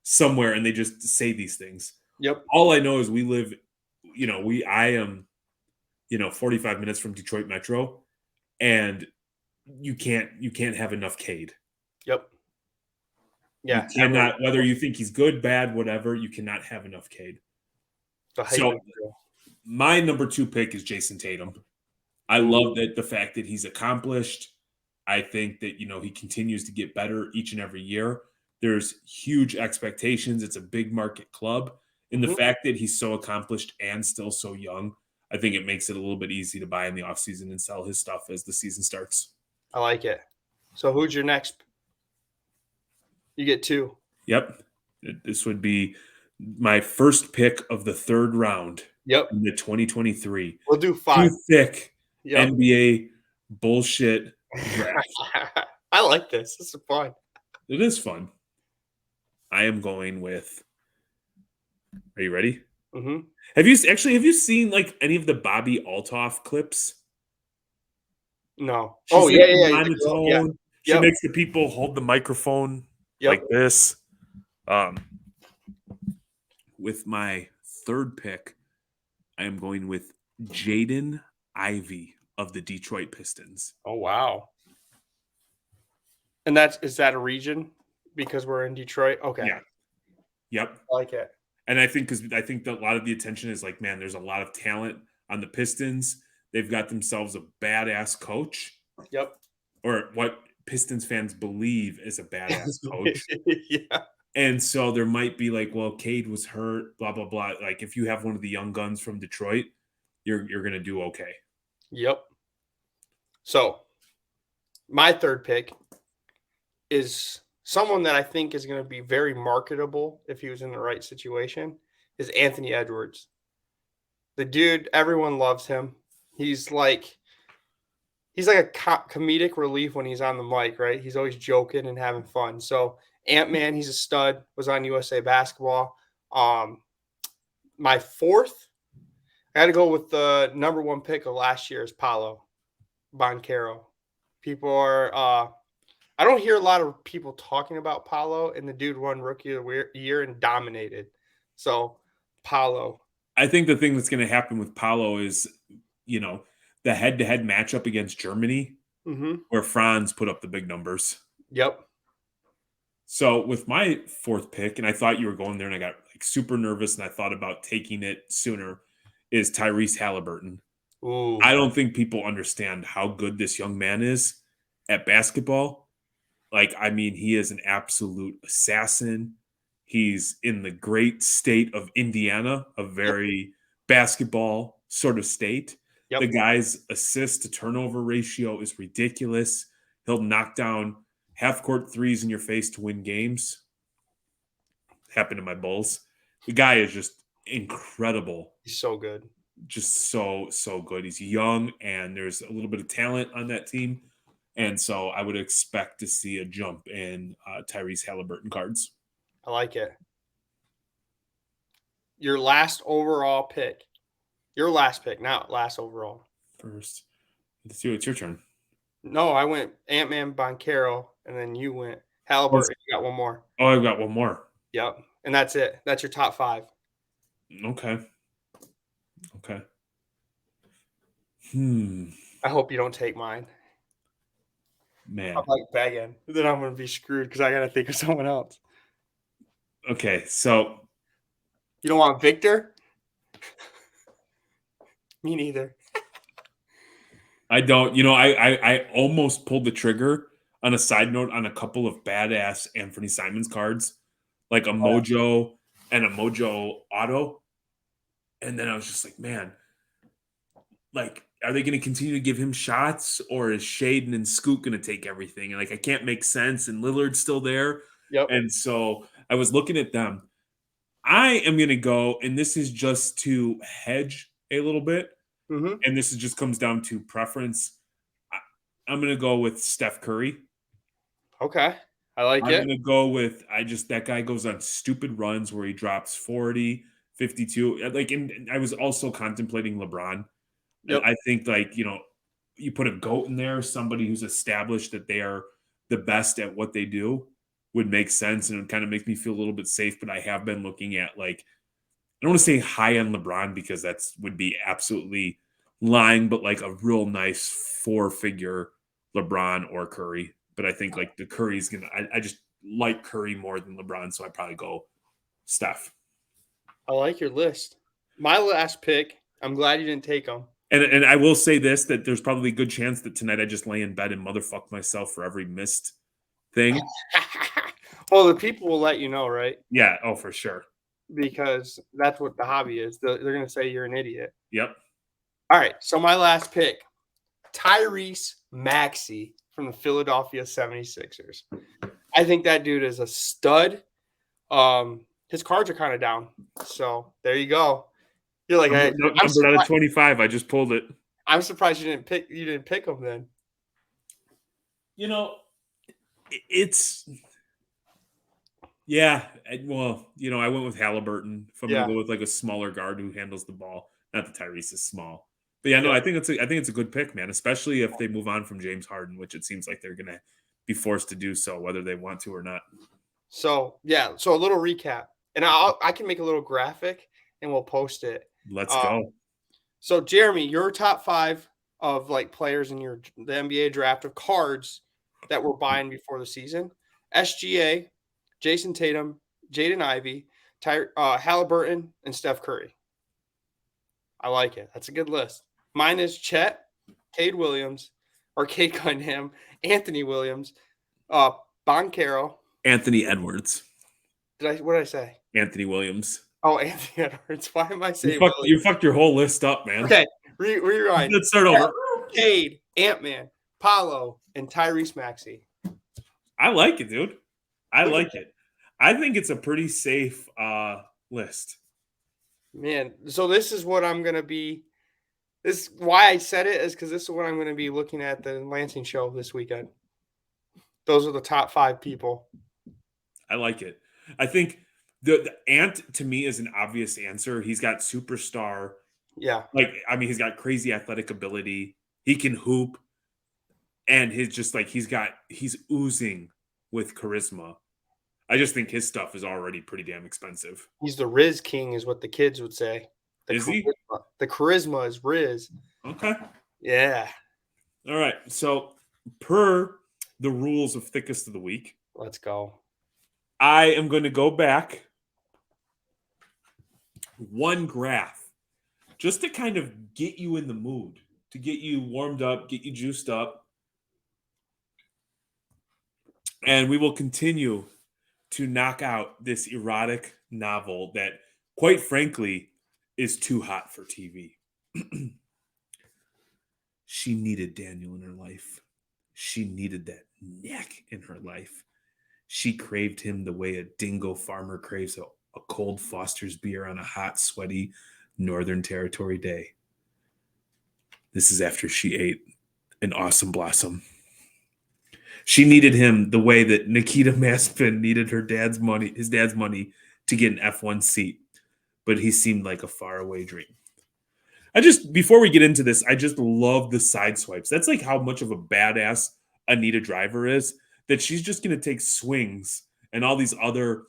somewhere and they just say these things. Yep. All I know is we live, I am, 45 minutes from Detroit Metro, and you can't have enough Cade. Yep. You Yeah. cannot, whether you think he's good, bad, whatever, you cannot have enough Cade. The hype So is real. my number 2 pick is Jason Tatum. I love that the fact that he's accomplished. I think that, he continues to get better each and every year. There's huge expectations. It's a big market club. And the Mhm. fact that he's so accomplished and still so young, I think it makes it a little bit easy to buy in the offseason and sell his stuff as the season starts. I like it. So who's your next? You get 2. Yep. This would be my first pick of the 3rd round Yep. in the 2023 We'll do 5. too thick Yep. NBA bullshit draft. I like this. This is fun. It is fun. I am going with. Are you ready? Mm-hmm. Have you seen like any of the Bobby Altoff clips? No. She's Oh, like yeah, yeah, yeah. The girl, yeah. monotone. She Yep. makes the people hold the microphone like Yep. this. With my 3rd pick, I am going with Jaden Ivey of the Detroit Pistons. Oh, wow. And is that a region because we're in Detroit? Okay. Yeah. Yep. I like it. And I think that a lot of the attention is like, man, there's a lot of talent on the Pistons. They've got themselves a badass coach. Yep. Or what Pistons fans believe is a badass coach. Yeah. And so there might be like, well, Cade was hurt, blah, blah, blah. Like if you have one of the young guns from Detroit, you're gonna do okay. Yep. So my 3rd pick is someone that I think is going to be very marketable if he was in the right situation, is Anthony Edwards. The dude, everyone loves him. He's like a comedic relief when he's on the mic, right? He's always joking and having fun. So Ant-Man, he's a stud, was on USA Basketball. My 4th, I got to go with the number 1 pick of last year is Paolo Banchero. People are I don't hear a lot of people talking about Paolo, and the dude won Rookie of the Year and dominated. So, Paolo. I think the thing that's going to happen with Paolo is, the head-to-head matchup against Germany, where Franz put up the big numbers. Yep. So with my 4th pick, and I thought you were going there, and I got like super nervous, and I thought about taking it sooner, is Tyrese Halliburton. Ooh. I don't think people understand how good this young man is at basketball. Like, I mean, he is an absolute assassin. He's in the great state of Indiana, a very basketball sort of state. Yep. The guy's assist to turnover ratio is ridiculous. He'll knock down half-court threes in your face to win games. Happened to my Bulls. The guy is just incredible. He's so good. Just so good. He's young, and there's a little bit of talent on that team. And so I would expect to see a jump in Tyrese Halliburton cards. I like it. Your last overall pick. Your last pick, not last overall. First. Let's see, it's your turn. No, I went Ant-Man Banchero, and then you went Halliburton. You got one more. Oh, I've got one more. Yep. And that's it. That's your top 5. Okay. I hope you don't take mine. Man. I'm like begging. Then I'm going to be screwed because I got to think of someone else. Okay, so. You don't want Victor? Me neither. I don't. I almost pulled the trigger on a side note on a couple of badass Anthony Simons cards, like a Mojo and a Mojo Auto. And then I was just like, man, like, are they going to continue to give him shots, or is Shaden and Scoot going to take everything? And like, I can't make sense. And Lillard's still there. Yep. And so I was looking at them. I am going to go, and this is just to hedge a little bit. Mm-hmm. And this just comes down to preference. I'm going to go with Steph Curry. Okay. I like I'm it. gonna go with that guy goes on stupid runs where he drops 40, 52. Like, and I was also contemplating LeBron. Yep. I think, like, you put a GOAT in there, somebody who's established that they are the best at what they do would make sense, and it kind of makes me feel a little bit safe. But I have been looking at, like, I don't want to say high end LeBron because that's would be absolutely lying, but like a real nice four-figure LeBron or Curry. But I think like the Curry's gonna. I just like Curry more than LeBron, so I probably go Steph. I like your list. My last pick, I'm glad you didn't take him. And I will say this, that there's probably a good chance that tonight I just lay in bed and motherfuck myself for every missed thing. Well, the people will let you know, right? Yeah. Oh, for sure. Because that's what the hobby is. They're going to say you're an idiot. Yep. All right. So my last pick, Tyrese Maxey from the Philadelphia 76ers. I think that dude is a stud. His cards are kind of down. So there you go. You're like, Numbered out of 25. I just pulled it. I'm surprised you didn't pick him then. It's yeah. Well, I went with Halliburton. If I'm gonna go with like a smaller guard who handles the ball, not that Tyrese is small, but yeah, no, Yeah. I think it's a good pick, man. Especially if they move on from James Harden, which it seems like they're gonna be forced to do so, whether they want to or not. So yeah, so a little recap, and I can make a little graphic and we'll post it. Let's go. So Jeremy, your top 5 of like players in the NBA draft of cards that we're buying before the season: SGA, Jason Tatum, Jaden Ivey, Halliburton, and Steph Curry. I like it. That's a good list. Mine is Chet, Cade Williams, or Cade Cunningham, Anthony Williams, Boncaro. Anthony Edwards. What did I say? Anthony Williams. Oh, Anthony Edwards. Why am I saying you fucked your whole list up, man? Okay, rewind. Let's start over. Cade, Ant-Man, Paolo, and Tyrese Maxey. I like it, dude. I like it. I think it's a pretty safe list. Man, so this is what I'm gonna be. This why I said it is because this is what I'm gonna be looking at the Lansing show this weekend. Those are the top 5 people. I like it. I think the Ant to me is an obvious answer. He's got superstar. Yeah. He's got crazy athletic ability. He can hoop. And he's oozing with charisma. I just think his stuff is already pretty damn expensive. He's the Riz King, is what the kids would say. Is he? The charisma is Riz. Okay. Yeah. All right. So, per the rules of Thickest of the Week, let's go. I am going to go back one graph just to kind of get you in the mood, to get you warmed up, get you juiced up. And we will continue to knock out this erotic novel that, quite frankly, is too hot for TV. She needed Daniel in her life. She needed that neck in her life. She craved him the way a dingo farmer craves a cold Foster's beer on a hot, sweaty Northern Territory day. This is after she ate an awesome blossom. She needed him the way that Nikita Maspin needed his dad's money to get an F1 seat, but he seemed like a faraway dream. Before we get into this, I just love the side swipes. That's like how much of a badass Anita Driver is, that she's just going to take swings, and all these other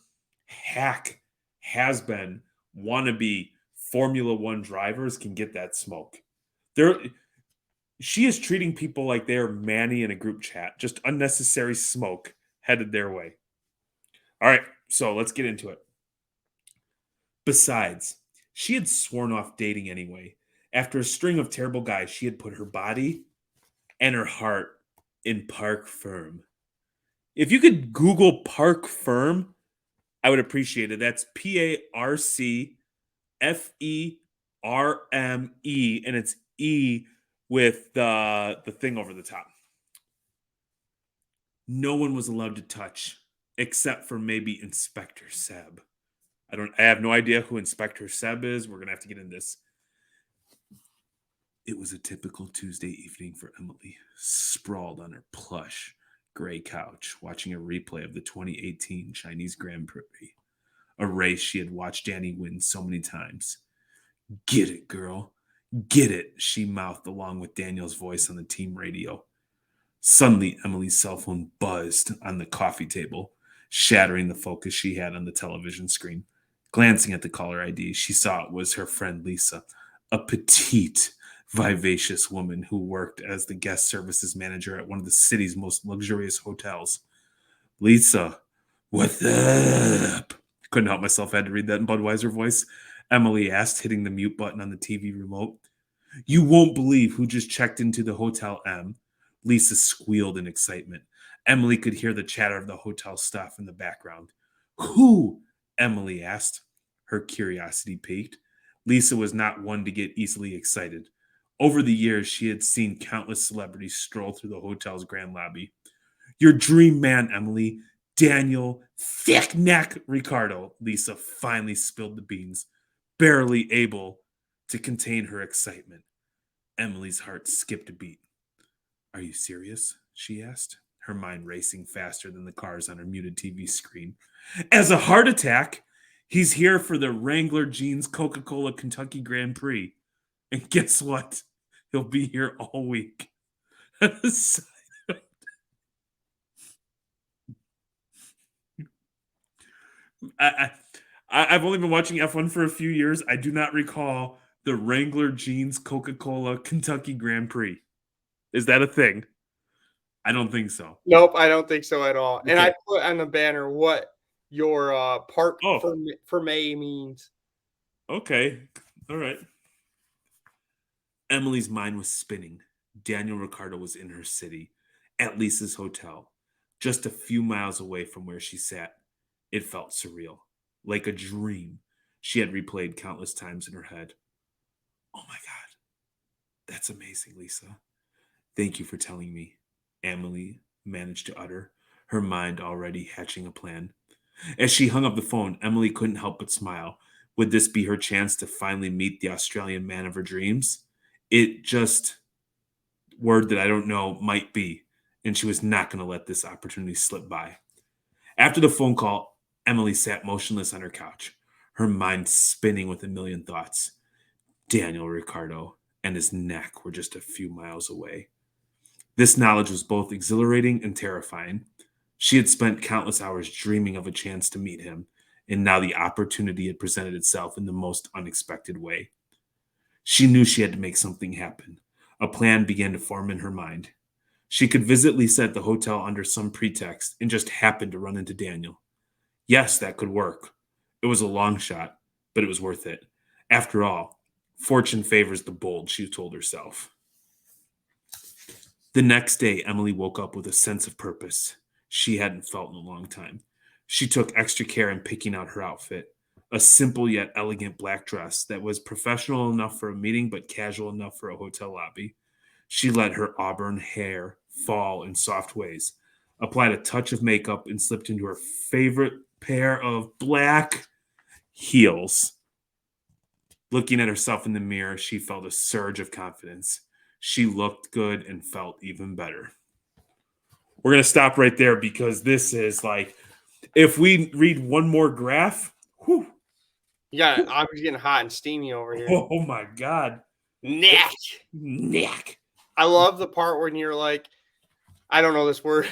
hack has-been wannabe Formula One drivers can get that smoke. She is treating people like they're Manny in a group chat. Just unnecessary smoke headed their way. All right, so let's get into it. Besides, she had sworn off dating anyway. After a string of terrible guys, she had put her body and her heart in Park Firm. If you could Google Park Firm, I would appreciate it. That's PARCFERME, and it's E with the thing over the top. No one was allowed to touch except for maybe Inspector Seb. I have no idea who Inspector Seb is. We're going to have to get into this. It was a typical Tuesday evening for Emily, sprawled on her plush, gray couch, watching a replay of the 2018 Chinese Grand Prix, a race she had watched Danny win so many times. Get it, girl. Get it, she mouthed along with Daniel's voice on the team radio. Suddenly, Emily's cell phone buzzed on the coffee table, shattering the focus she had on the television screen. Glancing at the caller ID, she saw it was her friend Lisa, a petite, vivacious woman who worked as the guest services manager at one of the city's most luxurious hotels. Lisa, what's up? Couldn't help myself, I had to read that in Budweiser voice. Emily asked, hitting the mute button on the TV remote. You won't believe who just checked into the Hotel M. Lisa squealed in excitement. Emily could hear the chatter of the hotel staff in the background. Who? Emily asked, her curiosity piqued. Lisa was not one to get easily excited. Over the years, she had seen countless celebrities stroll through the hotel's grand lobby. Your dream man, Emily. Daniel Thick Neck Ricardo. Lisa finally spilled the beans, barely able to contain her excitement. Emily's heart skipped a beat. Are you serious? She asked, her mind racing faster than the cars on her muted TV screen. As a heart attack, he's here for the Wrangler Jeans Coca-Cola Kentucky Grand Prix. And guess what? He'll be here all week. I've only been watching F1 for a few years. I do not recall the Wrangler Jeans Coca-Cola Kentucky Grand Prix. Is that a thing? I don't think so. Nope, I don't think so at all. Okay. And I put on the banner what your park Oh. for May means. Okay. All right. Emily's mind was spinning. Daniel Ricciardo was in her city, at Lisa's hotel, just a few miles away from where she sat. It felt surreal, like a dream she had replayed countless times in her head. Oh my God. That's amazing, Lisa. Thank you for telling me, Emily managed to utter, her mind already hatching a plan. As she hung up the phone, Emily couldn't help but smile. Would this be her chance to finally meet the Australian man of her dreams? It just, word that I don't know, might be, and she was not going to let this opportunity slip by. After the phone call, Emily sat motionless on her couch, her mind spinning with a million thoughts. Daniel Ricciardo and his neck were just a few miles away. This knowledge was both exhilarating and terrifying. She had spent countless hours dreaming of a chance to meet him, and now the opportunity had presented itself in the most unexpected way. She knew she had to make something happen. A plan began to form in her mind. She could visit Lisa at the hotel under some pretext and just happen to run into Daniel. Yes, that could work. It was a long shot, but it was worth it. After all, fortune favors the bold, she told herself. The next day, Emily woke up with a sense of purpose she hadn't felt in a long time. She took extra care in picking out her outfit, a simple yet elegant black dress that was professional enough for a meeting but casual enough for a hotel lobby. She let her auburn hair fall in soft ways, applied a touch of makeup, and slipped into her favorite pair of black heels. Looking at herself in the mirror, she felt a surge of confidence. She looked good and felt even better. We're going to stop right there because this is like, if we read one more graph, whew, Yeah, I'm getting hot and steamy over here. oh my God. Neck. Neck. I love the part when you're like, I don't know this word.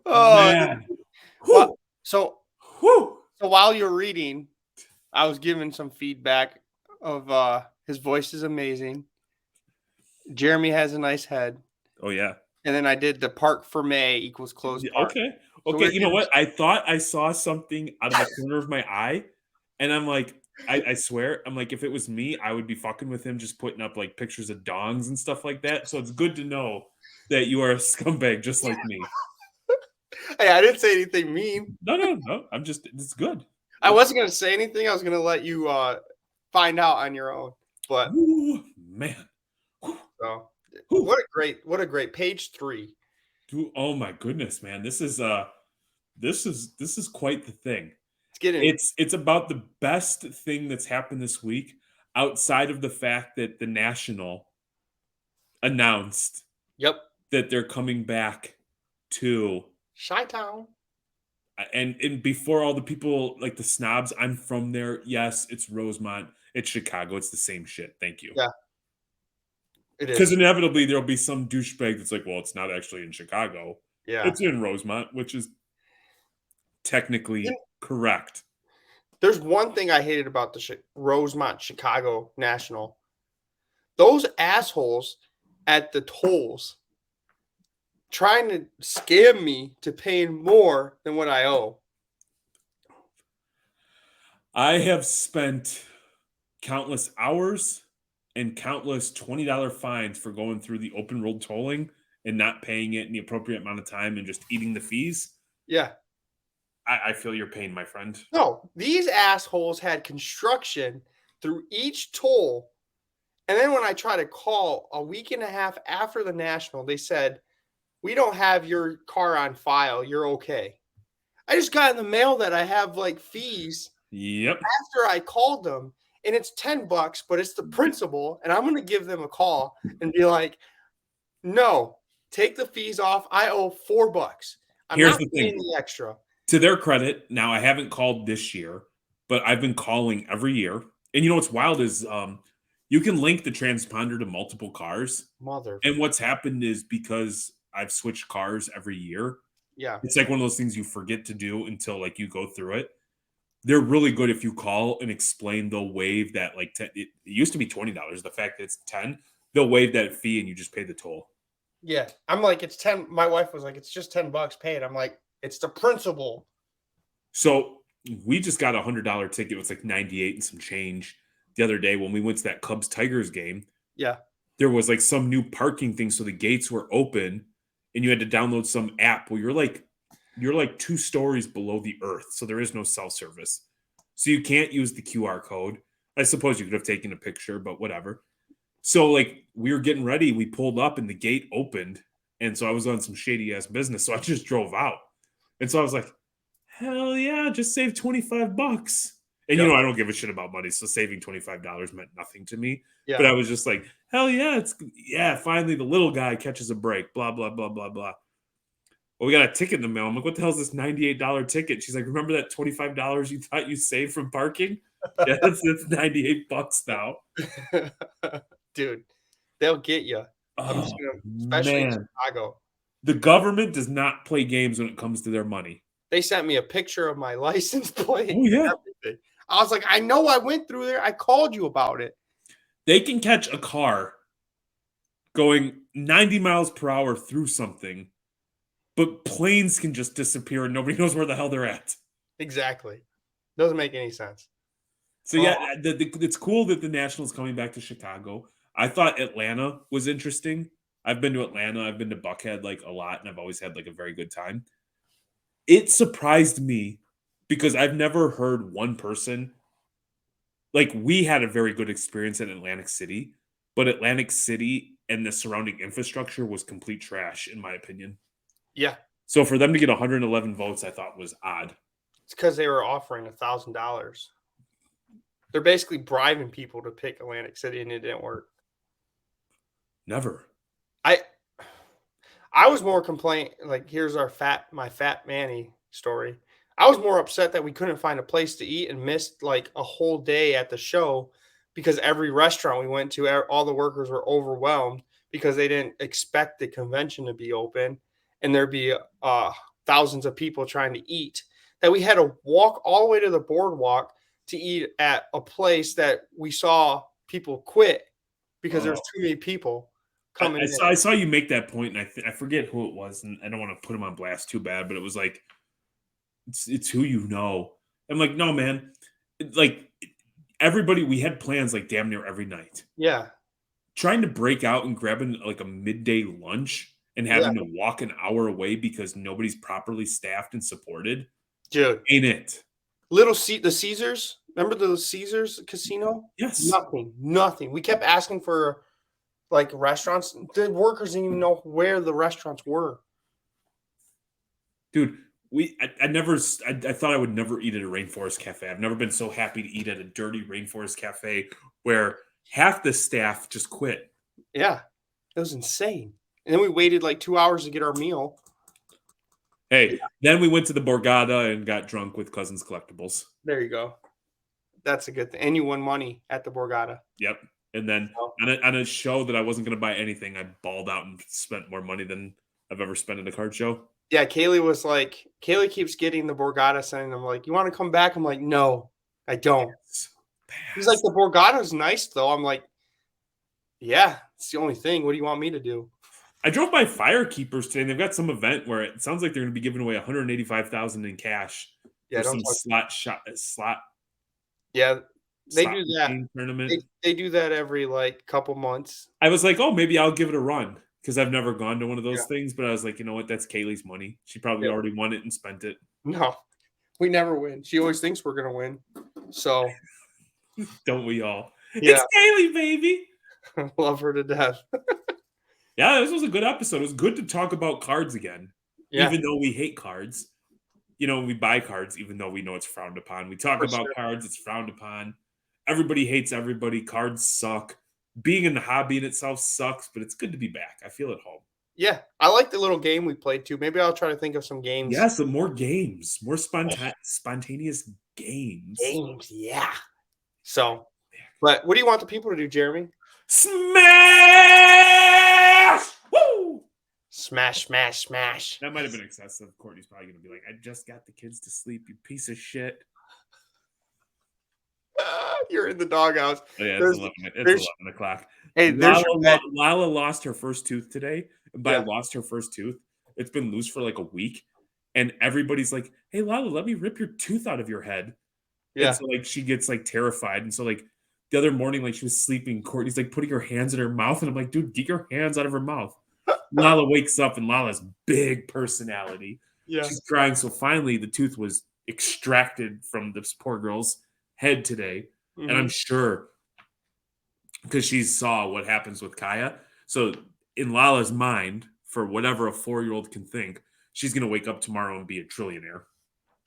Oh, Man. well, so Whew. while you're reading, I was given some feedback of his voice is amazing. Jeremy has a nice head. Oh, yeah. And then I did the park for May equals closed park. Okay. So Okay. we're You know getting- what? I thought I saw something out of the corner of my eye. And I'm like, I swear, I'm like, if it was me, I would be fucking with him just putting up like pictures of dongs and stuff like that. So it's good to know that you are a scumbag just like me. Hey, I didn't say anything mean. No. It's good. I wasn't going to say anything. I was going to let you find out on your own. But Ooh, man. so, Whew. what a great page 3. Dude, oh my goodness, man. This is quite the thing. It's about the best thing that's happened this week outside of the fact that the National announced Yep. that they're coming back to Chi-town. and before all the people like the snobs, I'm from there. Yes, it's Rosemont. It's Chicago. It's the same shit. Thank you. Yeah, it Because is. inevitably there'll be some douchebag that's like, well, it's not actually in Chicago. Yeah. It's in Rosemont, which is You technically correct. There's one thing I hated about the Rosemont Chicago National. Those assholes at the tolls trying to scam me to paying more than what I owe. I have spent countless hours and countless $20 fines for going through the open road tolling and not paying it in the appropriate amount of time and just eating the fees. Yeah. I feel your pain, my friend. No, these assholes had construction through each toll. And then when I tried to call a week and a half after the National, they said, we don't have your car on file. You're okay. I just got in the mail that I have like fees Yep. after I called them, and it's $10, but it's the principal, and I'm going to give them a call and be like, no, take the fees off. I owe $4. I'm Here's not the paying thing. the extra. To their credit, now I haven't called this year, but I've been calling every year. And you know what's wild is you can link the transponder to multiple cars. Mother. And what's happened is because I've switched cars every year, Yeah. it's like one of those things you forget to do until like you go through it. They're really good if you call and explain they'll waive that like it used to be $20. The fact that it's 10, they'll waive that fee and you just pay the toll. Yeah. I'm like, it's 10. My wife was like, it's just $10 paid. I'm like, it's the principal. So we just got $100 ticket. It was like 98 and some change the other day when we went to that Cubs Tigers game. Yeah. There was like some new parking thing, so the gates were open, and you had to download some app where you're like 2 stories below the earth, so there is no cell service, so you can't use the QR code. I suppose you could have taken a picture, but whatever. So like we were getting ready, we pulled up, and the gate opened, and so I was on some shady ass business, so I just drove out, and so I was like, hell yeah, just save $25. And you Yep. know, I don't give a shit about money, so saving $25 meant nothing to me. Yeah. But I was just like, hell yeah, finally the little guy catches a break, blah, blah, blah, blah, blah. Well, we got a ticket in the mail. I'm like, what the hell is this $98 ticket? She's like, remember that $25 you thought you saved from parking? Yeah, it's $98 now. Dude, they'll get you. I'm just Oh, gonna, especially in man. Chicago. The government does not play games when it comes to their money. They sent me a picture of my license plate. Oh, yeah. Everything. I was like, I know I went through there. I called you about it. They can catch a car going 90 miles per hour through something, but planes can just disappear and nobody knows where the hell they're at. Exactly. Doesn't make any sense. So Well, yeah, it's cool that the Nationals coming back to Chicago. I thought Atlanta was interesting. I've been to Atlanta. I've been to Buckhead like a lot, and I've always had like a very good time. It surprised me because I've never heard one person like we had a very good experience in Atlantic City, but Atlantic City and the surrounding infrastructure was complete trash, in my opinion. yeah, So for them to get 111 votes, I thought was odd. it's because they were offering $1,000. They're basically bribing people to pick Atlantic City, and it didn't work. Never. I I was more complaint like here's my fat Manny story. I was more upset that we couldn't find a place to eat and missed like a whole day at the show because every restaurant we went to, all the workers were overwhelmed because they didn't expect the convention to be open and there'd be thousands of people trying to eat. That we had to walk all the way to the boardwalk to eat at a place that we saw people quit because there's too many people coming in. I saw you make that point, and I forget who it was, and I don't want to put him on blast too bad, but it was like it's who you know. I'm like, no, man. Like everybody, we had plans like damn near every night. Yeah. Trying to break out and grabbing like a midday lunch and Yeah. having to walk an hour away because nobody's properly staffed and supported, Dude. ain't it? The Caesars. Remember the Caesars casino? Yes. Nothing. We kept asking for like restaurants. The workers didn't even know where the restaurants were. Dude, I thought I would never eat at a Rainforest Cafe. I've never been so happy to eat at a dirty Rainforest Cafe where half the staff just quit. Yeah. It was insane. And then we waited like 2 hours to get our meal. Hey, then we went to the Borgata and got drunk with Cousins Collectibles. There you go. That's a good thing. And you won money at the Borgata. Yep. And then So, on a show that I wasn't going to buy anything, I balled out and spent more money than I've ever spent at a card show. yeah, Kaylee keeps getting the Borgata sending them like, you want to come back? I'm like, no, I don't. He's like, the Borgata's nice though. I'm like, yeah, it's the only thing. What do you want me to do? I drove by Firekeepers today, and they've got some event where it sounds like they're going to be giving away $185,000 in cash Yeah, for don't some talk. slot Yeah, they slot do that. machine tournament. They do that every like couple months. I was like, oh, maybe I'll give it a run because I've never gone to one of those Yeah. things. But I was like, you know what? That's Kaylee's money. She probably Yeah. already won it and spent it. No, we never win. She always thinks we're gonna win. So Don't we all? Yeah. It's Kaylee, baby. love her to death. Yeah, this was a good episode. It was good to talk about cards again, Yeah, even though we hate cards. You know, we buy cards, even though we know it's frowned upon. We talk For about sure. cards, it's frowned upon. Everybody hates everybody. Cards suck. Being in the hobby in itself sucks, but it's good to be back. I feel at home. Yeah, I like the little game we played too. Maybe I'll try to think of some games. Yeah, some more games, more spontaneous games. Games, yeah. So, but what do you want the people to do, Jeremy? Smash! Woo! Smash, smash, smash. That might have been excessive. Courtney's probably going to be like, I just got the kids to sleep, you piece of shit. You're in the doghouse. Oh, yeah, There's- it's 11 there's- o'clock. Hey, there's your bed. Lala lost her first tooth today. And by Yeah. lost her first tooth, it's been loose for like a week. And everybody's like, hey, Lala, let me rip your tooth out of your head. Yeah. And so like she gets like terrified. And so like the other morning, like she was sleeping, Courtney's like putting her hands in her mouth. And I'm like, dude, get your hands out of her mouth. Lala wakes up and Lala's big personality. Yeah. She's crying. So finally the tooth was extracted from this poor girl's head today. And I'm sure because she saw what happens with Kaya. So in Lala's mind, for whatever a 4-year-old can think, she's going to wake up tomorrow and be a trillionaire.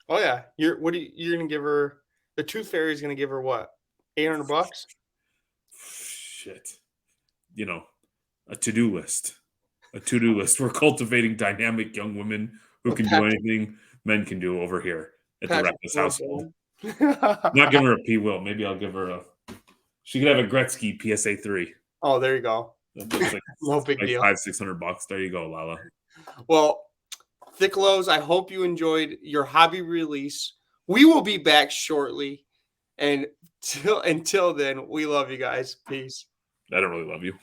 Oh yeah. You're gonna give her? The tooth fairy is gonna give her what? $800? Shit. You know, a to-do list. A to-do list. We're cultivating dynamic young women who can do anything men can do over here at the Reckless household. I'm not giving her a P. Will. Maybe I'll give her a. She could have a Gretzky PSA 3. Oh, there you go. That's like, No big like deal. $500-600. There you go, Lala. Well, Thicklows, I hope you enjoyed your hobby release. We will be back shortly. And until then, we love you guys. Peace. I don't really love you.